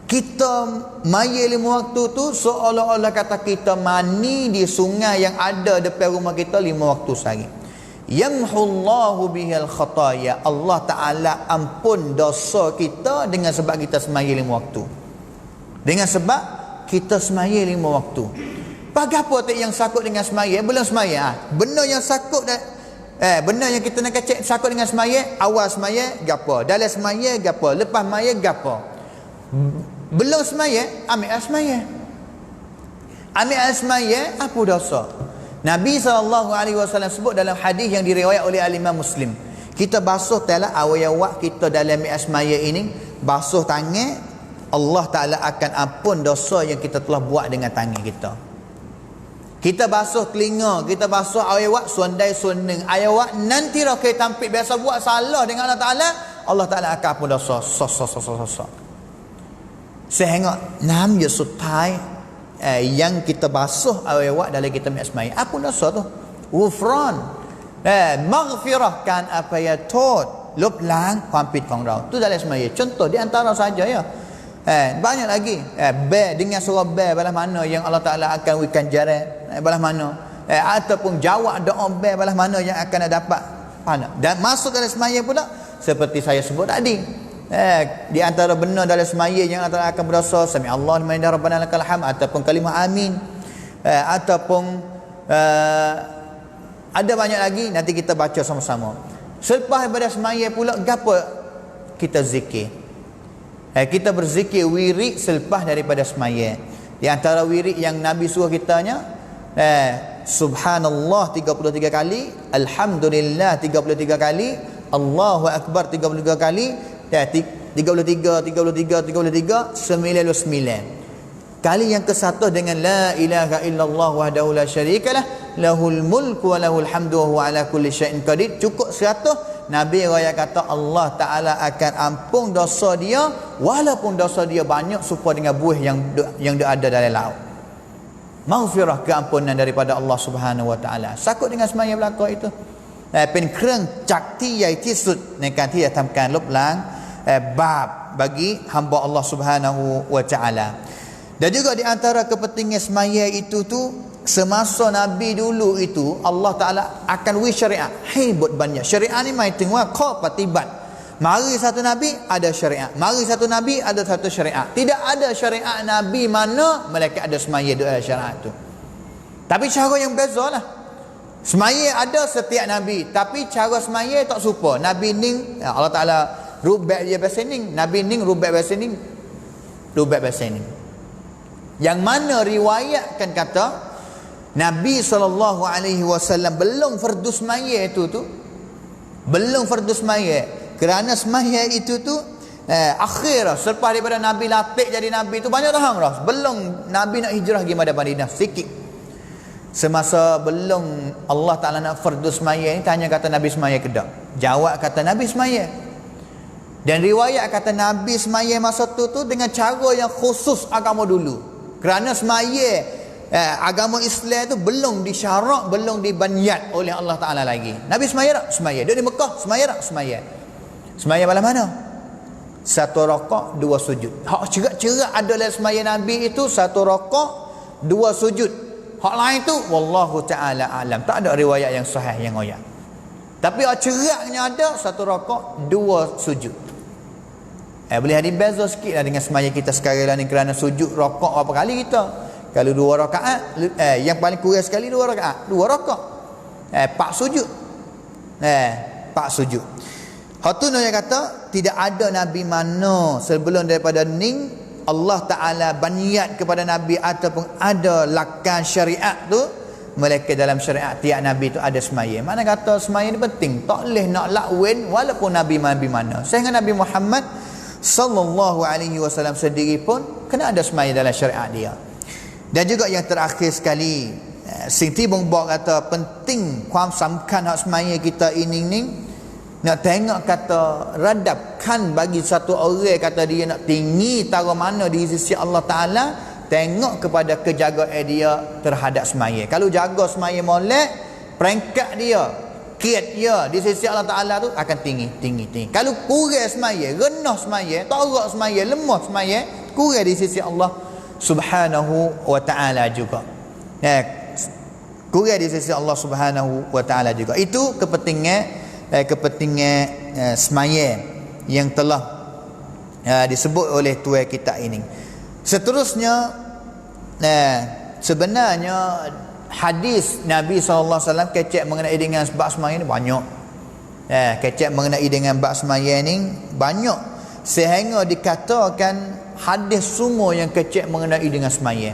Kita maya 5 waktu tu seolah-olah kata kita mandi di sungai yang ada depan rumah kita 5 waktu sehari. Yamhullahu bihal khataya, Allah Ta'ala ampun dosa kita dengan sebab kita semaya 5 waktu. Dengan sebab kita semaya 5 waktu. Bagaimana tak yang sakut dengan semaya? Belum semaya. Benda yang sakut benda yang kita nak cek sakut dengan semaya, awal semaya gapo, dalam semaya gapo, lepas semaya gapo. Belum semaya, ambil semaya. Ambil semaya, apa dosa? Nabi SAW sebut dalam hadis yang diriwayat oleh Al-Imam Muslim, kita basuh telah awak kita dalam ambil semaya ini, basuh tangan, Allah Ta'ala akan ampun dosa yang kita telah buat dengan tangan kita. Kita basuh telinga, kita basuh awak, sondai sondeng awak, nanti rakyat tampik biasa buat salah dengan Allah Ta'ala, Allah Ta'ala akan ampun dosa. Sehingga 5 อย่างสุดท้าย yang kita basuh awak dalam kita mi'asmai, apa dosa tu? Ghufran, maghfirah, kan apa ya, โทษ ลบล้างความผิดของเรา tu dalam semaya. Contoh di antara saja ya. Banyak lagi. Dengan surah balas mana yang Allah Ta'ala akan berikan jaran, balas mana, ataupun jawab doa balas mana yang akan dapat pahala. Dan masuk dalam semaya pula seperti saya sebut tadi, di antara benar dalam semaya yang Allah akan berdosa, sami Allah liman hamdah rabbana lakal hamd, ataupun kalimah amin, ataupun ada banyak lagi, nanti kita baca sama-sama. Selepas daripada semaya pula gapo kita zikir. Kita berzikir wirid selepas daripada semaya. Di antara wirid yang Nabi suruh kitanya, subhanallah 33 kali, alhamdulillah 33 kali, Allahu akbar 33 kali, 33 99 kali yang ke-1 dengan la ilaha illallah wahdahu la syarikalah lahul mulku wa lahul hamdu wa huwa ala kulli syai'in qadir, cukup 100. Nabi raya kata Allah Ta'ala akan ampun dosa dia walaupun dosa dia banyak supaya dengan buih yang ada dalam laut. Maghfirah, keampunan daripada Allah Subhanahu wa Ta'ala. Sakut dengan semaya belaka itu เป็นเครื่องจักรที่ใหญ่ที่สุดในการที่จะทำการลบล้างบาป bagi hamba Allah Subhanahu wa Ta'ala. Dan juga di antara kepentingan semaya itu tu, semasa Nabi dulu itu Allah Ta'ala akan beri syariat hebat banyak. Syariat ni mai tengok kau patibat. Mari satu Nabi ada syariat, mari satu Nabi ada satu syariat. Tidak ada syariat Nabi mana malaikat ada semaya doa syariat tu. Tapi cara yang bezalah. Semaya ada setiap Nabi, tapi cara semaya tak serupa. Nabi ni Allah Ta'ala rubat dia bahasa ning, Nabi ning rubat bahasa ning, rubat bahasa ning. Yang mana riwayatkan kata Nabi SAW belum fardu semaya itu tu, belum fardu semaya, kerana semaya itu tu akhir selepas daripada Nabi latih jadi Nabi tu banyak tahun dah, belum Nabi nak hijrah pergi Madinah sikit. Semasa belum Allah Ta'ala nak fardu semaya ni, tanya kata Nabi semaya ke tak? Jawab kata Nabi semaya. Dan riwayat kata Nabi semaya masa tu dengan cara yang khusus agama dulu. Kerana semaya agama Islam tu belum disyarak, belum dibanyat oleh Allah Ta'ala lagi. Nabi semaya tak? Semaya. Dia di Mekah, semaya tak? Semaya. Semaya malam mana? Satu rakaat, dua sujud. Hak cerak-cerak adalah semaya Nabi itu satu rakaat, dua sujud. Hak lain tu wallahu taala alam, tak ada riwayat yang sahih yang royak. Tapi ceraknya ada satu rakaat, dua sujud. Boleh ada beza sikitlah dengan semaya kita sekarang ni, kerana sujud rakaat berapa kali kita? Kalau dua rakaat, yang paling kurang sekali dua rakaat, dua rakaat. Empat sujud. Empat sujud. Hak tu yang kata tidak ada nabi mana sebelum daripada ning Allah Ta'ala baniat kepada Nabi ataupun ada lakan syariat tu, melainkan dalam syariat tiap Nabi tu ada semaya. Mana kata semaya ni penting, tak boleh nak lakwin walaupun Nabi mana. Sehingga Nabi Muhammad sallallahu alaihi wasallam sendiri pun kena ada semaya dalam syariat dia. Dan juga yang terakhir sekali, Siti Bung Bok kata penting kuam samkan hak semaya kita ini ni. Nak tengok kata radapkan bagi satu orang kata dia nak tinggi taruh mana di sisi Allah Ta'ala, tengok kepada kejagaan dia terhadap semaya. Kalau jaga semaya molek, peringkat dia, kiat dia di sisi Allah Ta'ala tu akan tinggi. Kalau kurang semaya, rendah semaya, tarak semaya, lemah semaya, kurang di sisi Allah Subhanahu wa Ta'ala juga. Kurang di sisi Allah Subhanahu wa Ta'ala juga. Itu kepentingan semaya yang telah disebut oleh tuan kita ini. Seterusnya, sebenarnya hadis Nabi SAW kecek mengenai dengan bab semaya ni banyak. Kecek mengenai dengan bab semaya ni banyak, sehingga dikatakan hadis semua yang kecek mengenai dengan semaya,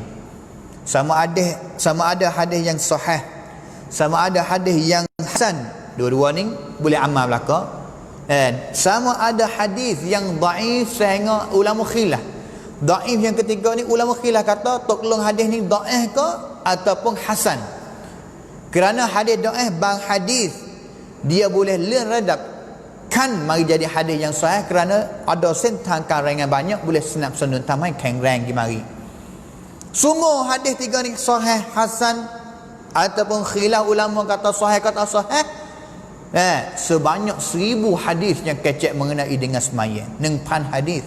sama ada hadis yang sahih, sama ada hadis yang hasan, dua-dua ni boleh amal belaka. Sama ada hadis yang dhaif sehingga ulama khilaf. Dhaif yang ketiga ni ulama khilaf kata tolong hadis ni dhaif ke ataupun hasan. Kerana hadis dhaif bang hadis dia boleh redap kan mari jadi hadis yang sahih, kerana ada sentang karangan banyak boleh senap senun tamai kengrang di mari. Semua hadis tiga ni sahih, hasan ataupun khilaf ulama kata sahih kata sahih. Sebanyak 1000 hadis yang kecek mengenai dengan semaya. Nengpan hadis.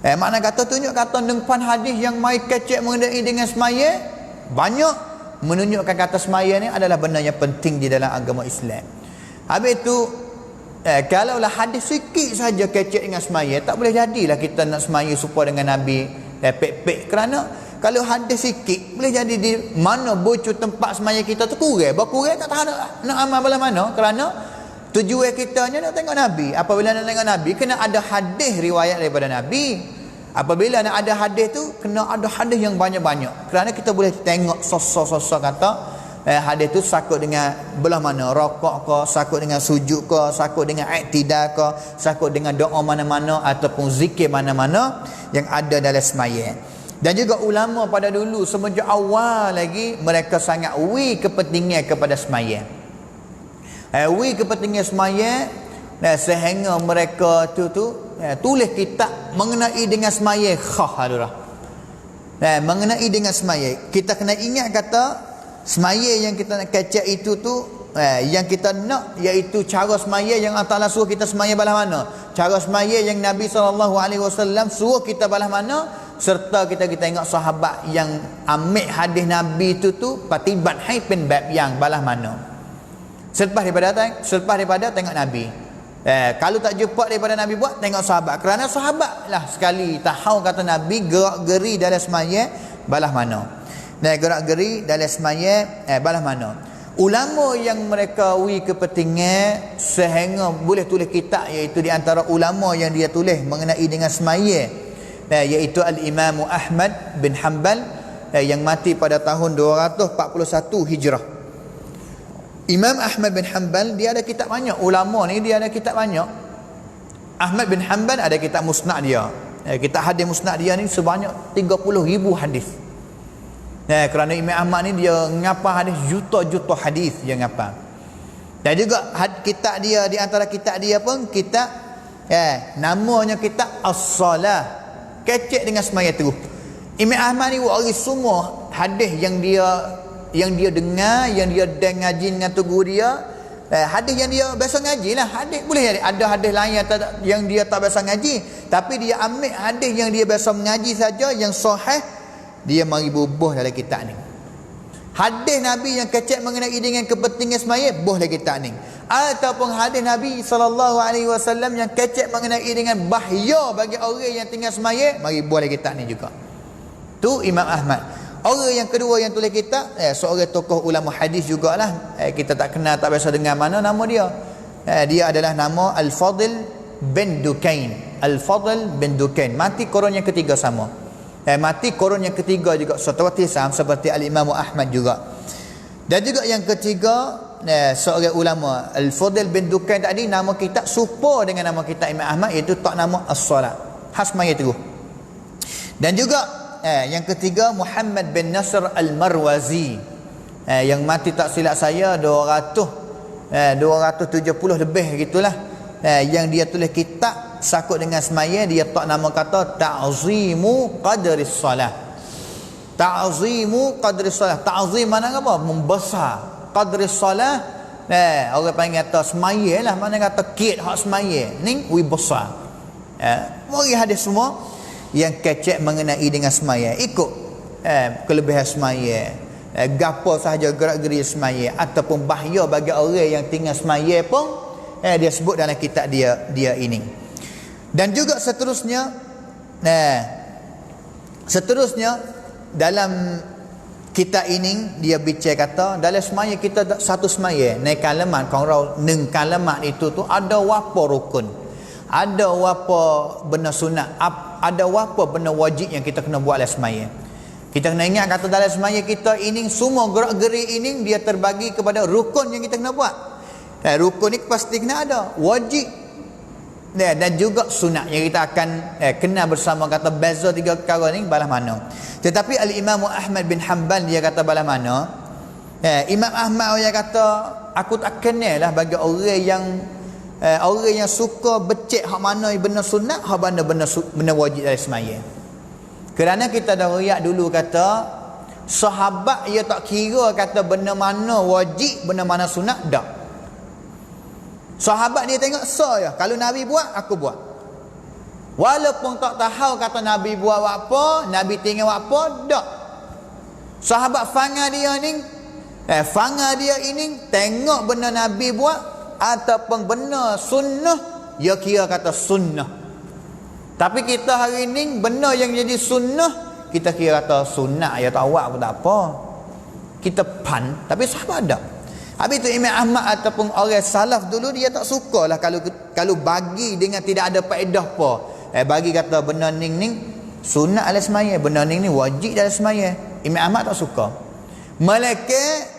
Makna kata tunjuk kata nengpan hadis yang mai kecek mengenai dengan semaya banyak, menunjukkan kata semaya ni adalah benda yang penting di dalam agama Islam. Habis itu kalaulah hadis sikit saja kecek dengan semaya, tak boleh jadilah kita nak semaya supaya dengan Nabi pek-pek. Kerana kalau hadis sikit boleh jadi di mana bocor tempat semaya kita tu kurang. Berkurang tak tahu nak amal bala mana. Kerana tujuan kita nak tengok Nabi. Apabila nak tengok Nabi, kena ada hadis riwayat daripada Nabi. Apabila nak ada hadis tu, kena ada hadis yang banyak-banyak. Kerana kita boleh tengok sosok-sosok kata hadis tu sakut dengan belah mana, rokok ke, sakut dengan sujud ke, sakut dengan iktidal ke, sakut dengan doa mana-mana ataupun zikir mana-mana yang ada dalam semaya. Dan juga ulama pada dulu semenjak awal lagi mereka sangat kepentingan kepada semaya. Kepentingan semaya, sehingga mereka tu tulis kitab mengenai dengan semaya khah adalah. Mengenai dengan semaya, kita kena ingat kata semaya yang kita nak kecek itu tu yang kita nak, iaitu cara semaya yang Allah Ta'ala suruh kita semaya balah mana, cara semaya yang Nabi SAW suruh kita balah mana, serta kita tengok sahabat yang ambil hadis Nabi itu tu patibat haipin bab yang balah mana. Selepas daripada tengok Nabi. Kalau tak jumpa daripada Nabi buat, tengok sahabat. Kerana sahabat lah sekali tahu kata Nabi gerak geri dalam semaya balah mana. Gerak geri dalam semaya balah mana. ulama yang mereka kepentingan sehingga boleh tulis kitab, iaitu di antara ulama yang dia tulis mengenai dengan semaya, iaitu Al-Imam Ahmad bin Hanbal yang mati pada tahun 241 Hijrah. Imam Ahmad bin Hanbal dia ada kitab banyak. Ulama ni dia ada kitab banyak. Ahmad bin Hanbal ada kitab musnad dia. Kitab hadis musnad dia ni sebanyak 30,000 hadis. Kerana Imam Ahmad ni dia ngapa hadis juta-juta hadis dia ngapa. Dan juga kitab dia, di antara kitab dia pun kitab namanya kitab As-Salah. Kecek dengan semaya terus. Imam Ahmad ni orang semua hadis yang dia dengar, yang dia ngaji dengan tugu dia, hadis yang dia biasa ngaji lah. Hadis boleh ada hadis lain yang dia tak biasa ngaji, tapi dia ambil hadis yang dia biasa mengaji saja, yang sahih, dia mari bubuh dalam kitab ni. Hadis Nabi yang kecek mengenai dengan kepentingan semaya, buh dalam kitab ni. Ataupun hadis Nabi SAW yang kecek mengenai dengan bahaya bagi orang yang tinggal semaya, mari buh dalam kitab ni juga. Tu Imam Ahmad. Orang yang kedua yang tulis kitab, seorang tokoh ulama hadis jugalah. Kita tak kenal, tak biasa dengar mana nama dia. Dia adalah nama Al-Fadl bin Dukain. Al-Fadl bin Dukain. Mati korun yang ketiga sama. Mati korun yang ketiga juga seperti Al-Imam Ahmad juga. Dan juga yang ketiga, seorang ulama Al-Fadl bin Dukain tadi, nama kitab serupa dengan nama kitab Imam Ahmad, iaitu tak nama As-Salat. Hasmaya terus. Dan juga yang ketiga Muhammad bin Nasr Al-Marwazi, yang mati tak silap saya 270 lebih gitulah. Yang dia tulis kitab sakut dengan semaya, dia tak nama kata Ta'zimu Qadris Salah. Ta'zimu Qadris Salah. Ta'zim mana apa? Membesar. Qadris Salah, orang panggil kata semaya lah, mana kata kit hak semaya ni we besar. Mari hadis semua yang kecek mengenai dengan semaya, ikut kelebihan semaya, gapo sahaja gerak-geri semaya, ataupun bahaya bagi orang yang tinggal semaya pun dia sebut dalam kitab dia ini. Dan juga seterusnya dalam kitab ini dia bincang kata dalam semaya kita satu semaya naik kalamat kau neng kalamat itu tu ada apa rukun, ada apa benda sunat, ada apa benda wajib yang kita kena buat dalam semaya. Kita kena ingat kata dalam semaya kita ini semua gerak-geri ini dia terbagi kepada rukun yang kita kena buat. Rukun ni pasti kena ada, wajib dan juga sunat yang kita akan kenal bersama. Kata beza tiga perkara ni balas mana. Tetapi Al-Imam Ahmad bin Hanbal dia kata balas mana. Imam Ahmad dia kata aku tak kenal lah bagi orang yang suka becek hak mana benda sunat, hak mana benda wajib dari semaya. Kerana kita dah riak dulu kata sahabat dia tak kira kata benda mana wajib, benda mana sunat, dak. Sahabat dia tengok ya, kalau Nabi buat aku buat. Walaupun tak tahu kata Nabi buat apa, Nabi tinggal apa, dak. Sahabat fanga dia ini tengok benda Nabi buat ataupun benda sunnah, dia kira kata sunnah. Tapi kita hari ini benda yang jadi sunnah kita kira kata sunnah, ya tak awak pun tak apa. Kita pan, tapi sahabat dak. Habis tu Imam Ahmad ataupun orang salaf dulu dia tak sukalah kalau bagi dengan tidak ada faedah apa. Bagi kata benda ning sunat ala semaya, benda ning ni wajib dalam semaya. Imam Ahmad tak suka. Malaikat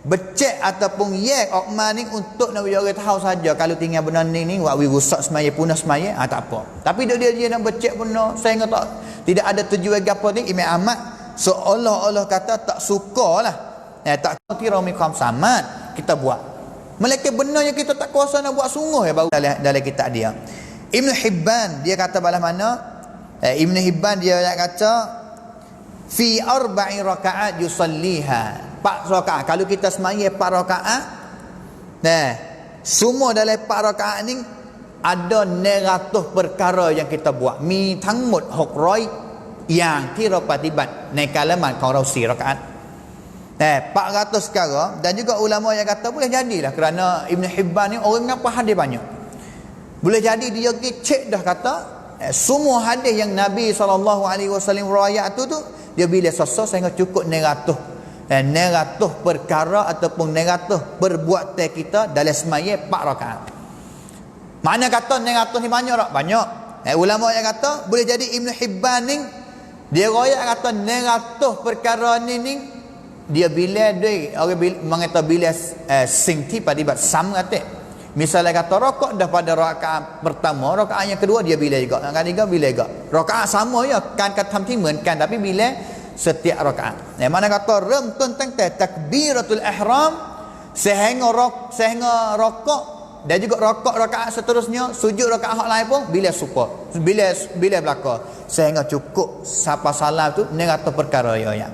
becek ataupun okman ni untuk nak bagi orang tahu saja kalau tinggal benda ni wak we rusak semaya, punah semaya, tak apa. Tapi dia nak becek benda sehingga tidak ada tujuan gapo ni. Imam Ahmad seolah-olah kata tak sukalah. Tak kira mikam samad kita buat. Malaikat benda yang kita tak kuasa nak buat sungguh baru dalam kitab dia. Ibn Hibban dia kata balas mana? Ibn Hibban dia kata fi 4 rakaat yusalliha. 4 rakaat. Kalau kita semaya 4 rakaat, semua dalam 4 rakaat ni ada 900 perkara yang kita buat. Mi thangmut 600อย่างที่เราปฏิบัติในการละหมาดของเรา4 rakaat. 400 sekarang. Dan juga ulama yang kata boleh jadilah kerana Ibn Hibban ni orang ngapa hadis banyak. Boleh jadi dia cek dah kata semua hadis yang Nabi SAW riwayat tu dia bila selesai sehingga cukup 900 900 perkara ataupun 900 perbuatan kita dalam semaya 4 rakaat. Mana kata 900 ni banyak tak? Banyak. Ulama yang kata boleh jadi Ibn Hibban ni dia royak kata 900 perkara ni dia bila dia orang mengata bila singti padibat sam kata. Misalnya kata rokok dah pada rakaat pertama, rakaat yang kedua dia bila juga, rakaat ketiga bila juga. Rakaat sama ya kan kata timun kan tapi bila setiap rakaat. Mana kata rem tentang takbiratul ihram sehingga rokok dan juga rokok rakaat seterusnya, sujud rakaat hak lain pun bila support. Bila belaka sehingga cukup siapa salah tu 900 perkara ya.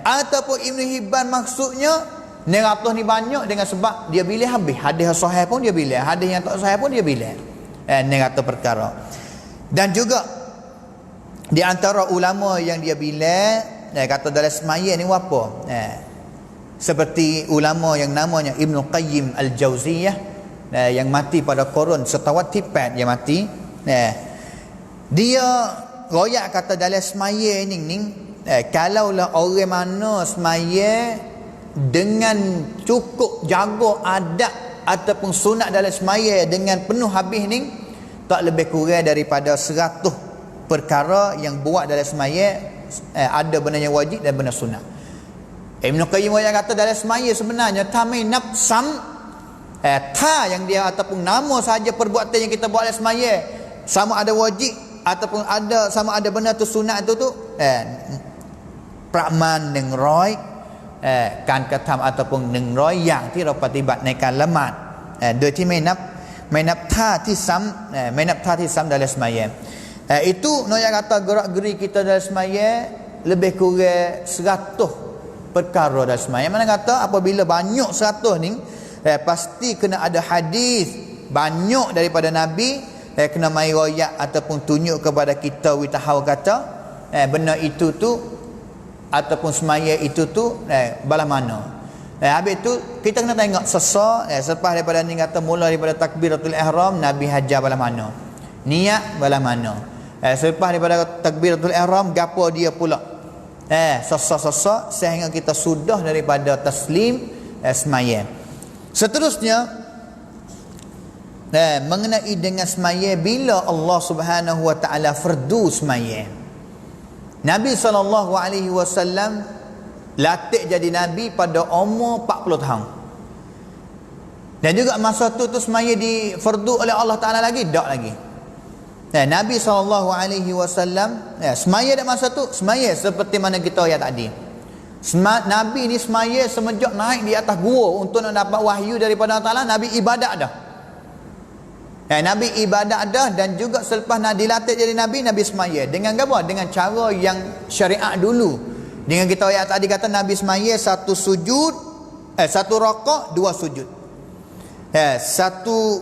Ataupun Ibn Hibban maksudnya 900 ni banyak dengan sebab dia pilih habis. Hadis sahih pun dia pilih, hadis yang tak sahih pun dia pilih. 900 perkara. Dan juga di antara ulama yang dia bila kata dalam semaya ni apa? Seperti ulama yang namanya Ibn Qayyim Al-Jauziyah yang mati pada korun setawat tipat dia mati. Dia royak kata dalam semaya ni kalaulah orang mana semaya dengan cukup jaga adab ataupun sunat dalam semaya dengan penuh habis ni tak lebih kurang daripada 100 perkara yang buat dalam semaya ada benda yang wajib dan benda sunat. Ibn Qayyim yang kata dalam semaya sebenarnya tamai nafsam ta yang dia ataupun nama saja perbuatan yang kita buat dalam semaya sama ada wajib ataupun ada sama ada benda tu sunat tu praman neng roy kan katam ataupun neng roy yangที่เราปฏิบัติในการละหมาดโดยที่ไม่นับท่าที่ซ้ำไม่นับท่าที่ซ้ำdalam semaya. Itu Noya kata gerak-geri kita dalam semaya lebih kurang 100 perkara dalam semaya. Mana kata apabila banyak 100 ni pasti kena ada hadis banyak daripada Nabi kena mai royak ataupun tunjuk kepada kita tahu kata benda itu tu ataupun semaya itu tu bala mana. Habis tu kita kena tengok selepas daripada ni kata mula daripada takbiratul ihram Nabi hajar bala mana. Niat bala mana. Selepas daripada takbiratul ihram gapo dia pula sesa sehingga kita sudah daripada taslim semaya. Seterusnya mengenai dengan semaya bila Allah Subhanahu wa taala fardu semaya. Nabi SAW latih jadi nabi pada umur 40 tahun. Dan juga masa tu semaya di fardu oleh Allah taala lagi dak lagi. Nabi SAW semaya dah masa tu semaya seperti mana kita ayat tadi. Nabi ni semaya semenjak naik di atas gua untuk nak dapat wahyu daripada Allah Ta'ala. Nabi ibadat dah. Nabi ibadat dah dan juga selepas nak dilatih jadi Nabi semaya. Dengan apa? Dengan cara yang syariat dulu. Dengan kita ayat tadi kata Nabi semaya satu sujud, satu rakaat, dua sujud. Satu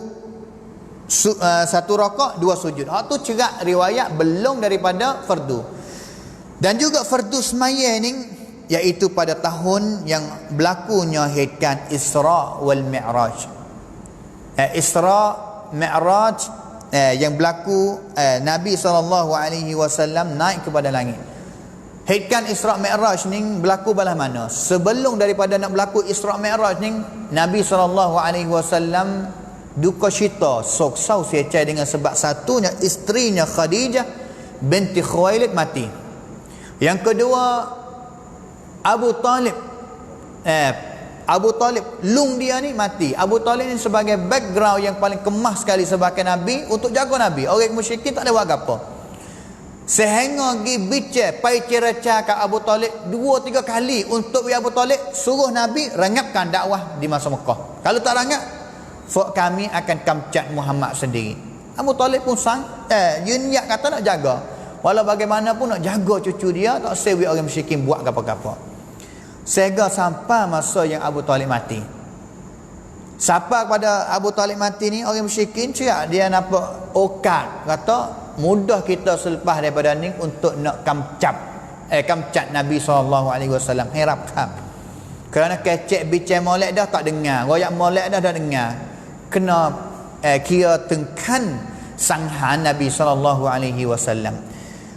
rakaat dua sujud. Hak tu cerak riwayat belum daripada fardu. Dan juga fardu semaya ni iaitu pada tahun yang berlakunya hikmat Isra wal Mi'raj. Isra Mi'raj yang berlaku Nabi SAW naik kepada langit. Hikmat Isra Mi'raj ni berlaku belah mana? Sebelum daripada nak berlaku Isra Mi'raj ni Nabi SAW duka cita soksau secai dengan sebab satunya isterinya Khadijah binti Khuwailid mati. Yang kedua Abu Talib lung dia ni mati. Abu Talib ni sebagai background yang paling kemas sekali sebagai Nabi untuk jaga Nabi. Orang musyrikin tak ada buat apa. Sehingga pergi bicara pai cerca kat Abu Talib 2-3 kali untuk Abu Talib suruh Nabi rangapkan dakwah di masa Mekah. Kalau tak rangap kami akan kamcat Muhammad sendiri. Abu Talib pun dia niat kata nak jaga. Walau bagaimanapun nak jaga cucu dia, tak sewi orang musyrikin buat apa-apa. Sehingga sampai masa yang Abu Talib mati. Siapa kepada Abu Talib mati ni orang musyrikin cerak dia nampak okad kata mudah kita selepas daripada ni untuk nak kamcat Nabi SAW. Harapkan. Kerana kecek bicara molek dah tak dengar, royak molek dah dengar. Kena kira tengkan sanghan Nabi SAW.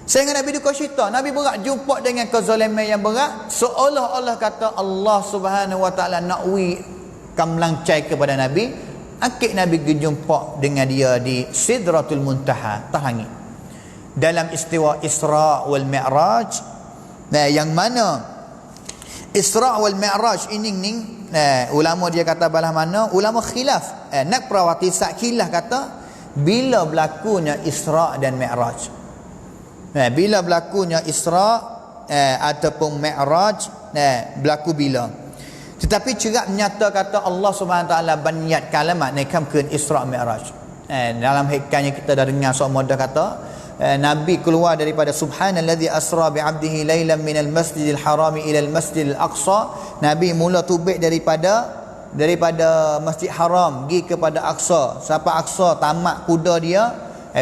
Sehingga Nabi duka cerita, Nabi berat jumpa dengan kezaliman yang berat, seolah-olah kata Allah Subhanahu wa taala nak kamlancai kepada Nabi. Akhir Nabi berjumpa dengan dia di Sidratul Muntaha, atas langit. Dalam istiwa Isra wal Mi'raj, yang mana Isra wal Mi'raj ini ulama dia kata balah mana, ulama khilaf. Nak perawati khilaf kata bila berlakunya Isra dan Mi'raj. Bila berlakunya Isra ataupun Mi'raj, berlaku bila. Tetapi cerak menyata kata Allah Subhanahu taala baniat kalimat naikkan Isra Mi'raj. Dalam hikamnya kita dah dengar semua dah kata Nabi keluar daripada subhanallazi asra bi'abdihi lailan minal masjidil harami ilal masjidil aqsa. Nabi mula tubik daripada Masjid Haram pergi kepada Aqsa. Sampai Aqsa tamat kuda dia,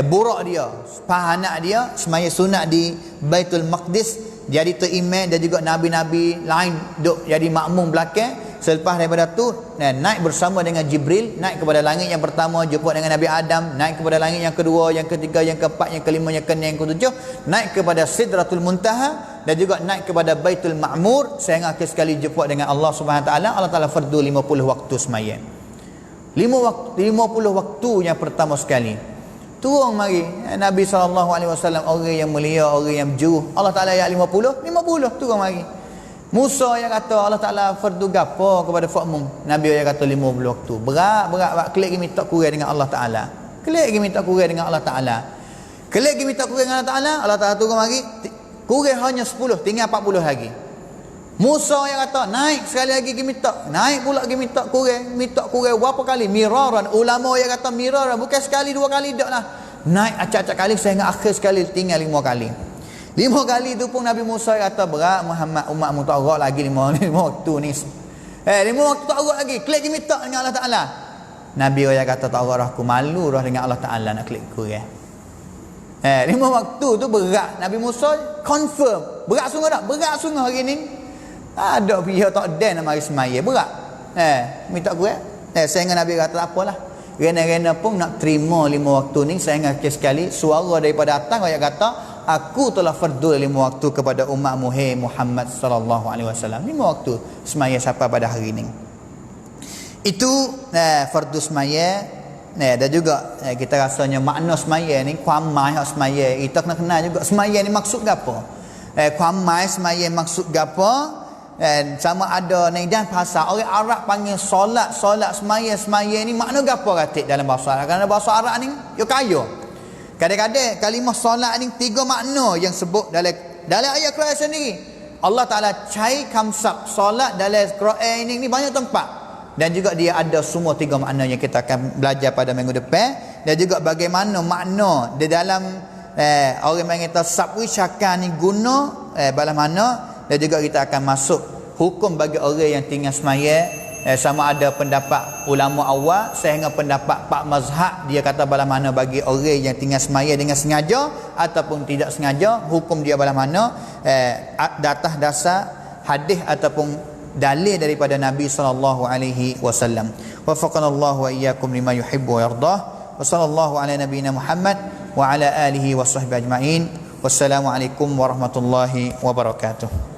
burak dia, anak dia semaya sunat di Baitul Maqdis. Jadi teriman dan juga nabi-nabi lain duk jadi makmum belakang. Selepas daripada tu naik bersama dengan Jibril, naik kepada langit yang pertama, jumpa dengan Nabi Adam, naik kepada langit yang kedua, yang ketiga, yang keempat, yang kelima, yang keenam, yang ketujuh, naik kepada Sidratul Muntaha dan juga naik kepada Baitul Ma'mur, sehingga akhir sekali jumpa dengan Allah Subhanahu taala. Allah taala fardu 50 waktu sembahyang. 50 waktu yang pertama sekali. Turun mari Nabi SAW, orang yang mulia, orang yang jujur. Allah Taala ayat 50 turun mari. Musa yang kata Allah Taala fardu gapo kepada fakmum. Nabi yang kata 50 waktu. Berat klik minta kurang dengan Allah Taala. Klik minta kurang dengan Allah Taala. Klik minta kurang dengan Allah Taala. Allah Taala turun mari. Kurang hanya 10, tinggal 40 lagi. Musa yang kata naik sekali lagi minta, naik pula minta kurang berapa kali, miraran. Ulama yang kata miraran bukan sekali dua kali dak lah, naik acak-acak kali sehingga akhir sekali tinggal 5 kali. 5 kali tu pun Nabi Musa kata berat Muhammad, umatmu tak arak lagi 5 waktu ni. 5 waktu tak arak lagi, klik minta dengan Allah Taala. Nabi yang kata tak arak, aku malu dah dengan Allah Taala nak klik kurang. 5 waktu tu berat. Nabi Musa confirm berat sungguh tak? Berat sungguh hari ni. Ada pihak tak den mari semaya berat. Minta kurang. Sehingga Nabi kata tak apalah. Rena-rena pun nak terima 5 waktu ni, sehingga akhir sekali suara daripada atas ayat kata aku telah fardu 5 waktu kepada umat Muhammad sallallahu alaihi wasallam. 5 waktu semaya sampai pada hari ni. Itu fardu semaya. Dan juga kita rasanya makna semaya ni, kuamai hak semaya kita kena kenal juga semaya ni maksud gapo. Kuamai semaya maksud gapo. Dan sama ada ni dan bahasa orang Arab panggil solat semaya ni makna gapo katik dalam bahasa Arab. Kerana bahasa Arab ni yo kaya. Kadang-kadang kalimah solat ni 3 makna yang sebut dalam ayat Quran sendiri. Allah Taala cai kamsab solat dalam Quran ini banyak tempat. Dan juga dia ada semua 3 makna yang kita akan belajar pada minggu depan. Dan juga bagaimana makna di dalam orang yang kata sabwi syakan ni guna balas mana. Dan juga kita akan masuk hukum bagi orang yang tinggal semaya, sama ada pendapat ulama awal sehingga pendapat Pak Mazhab, dia kata balas mana bagi orang yang tinggal semaya dengan sengaja ataupun tidak sengaja, hukum dia balas mana atas dasar hadis ataupun dalil daripada Nabi sallallahu alaihi wasallam. Wafaqanallahu wa iyyakum lima yuhibbu wa yardah. Wa sallallahu ala nabiyyina Muhammad wa ala alihi wa sahbihi ajma'in. Wassalamualaikum warahmatullahi wabarakatuh.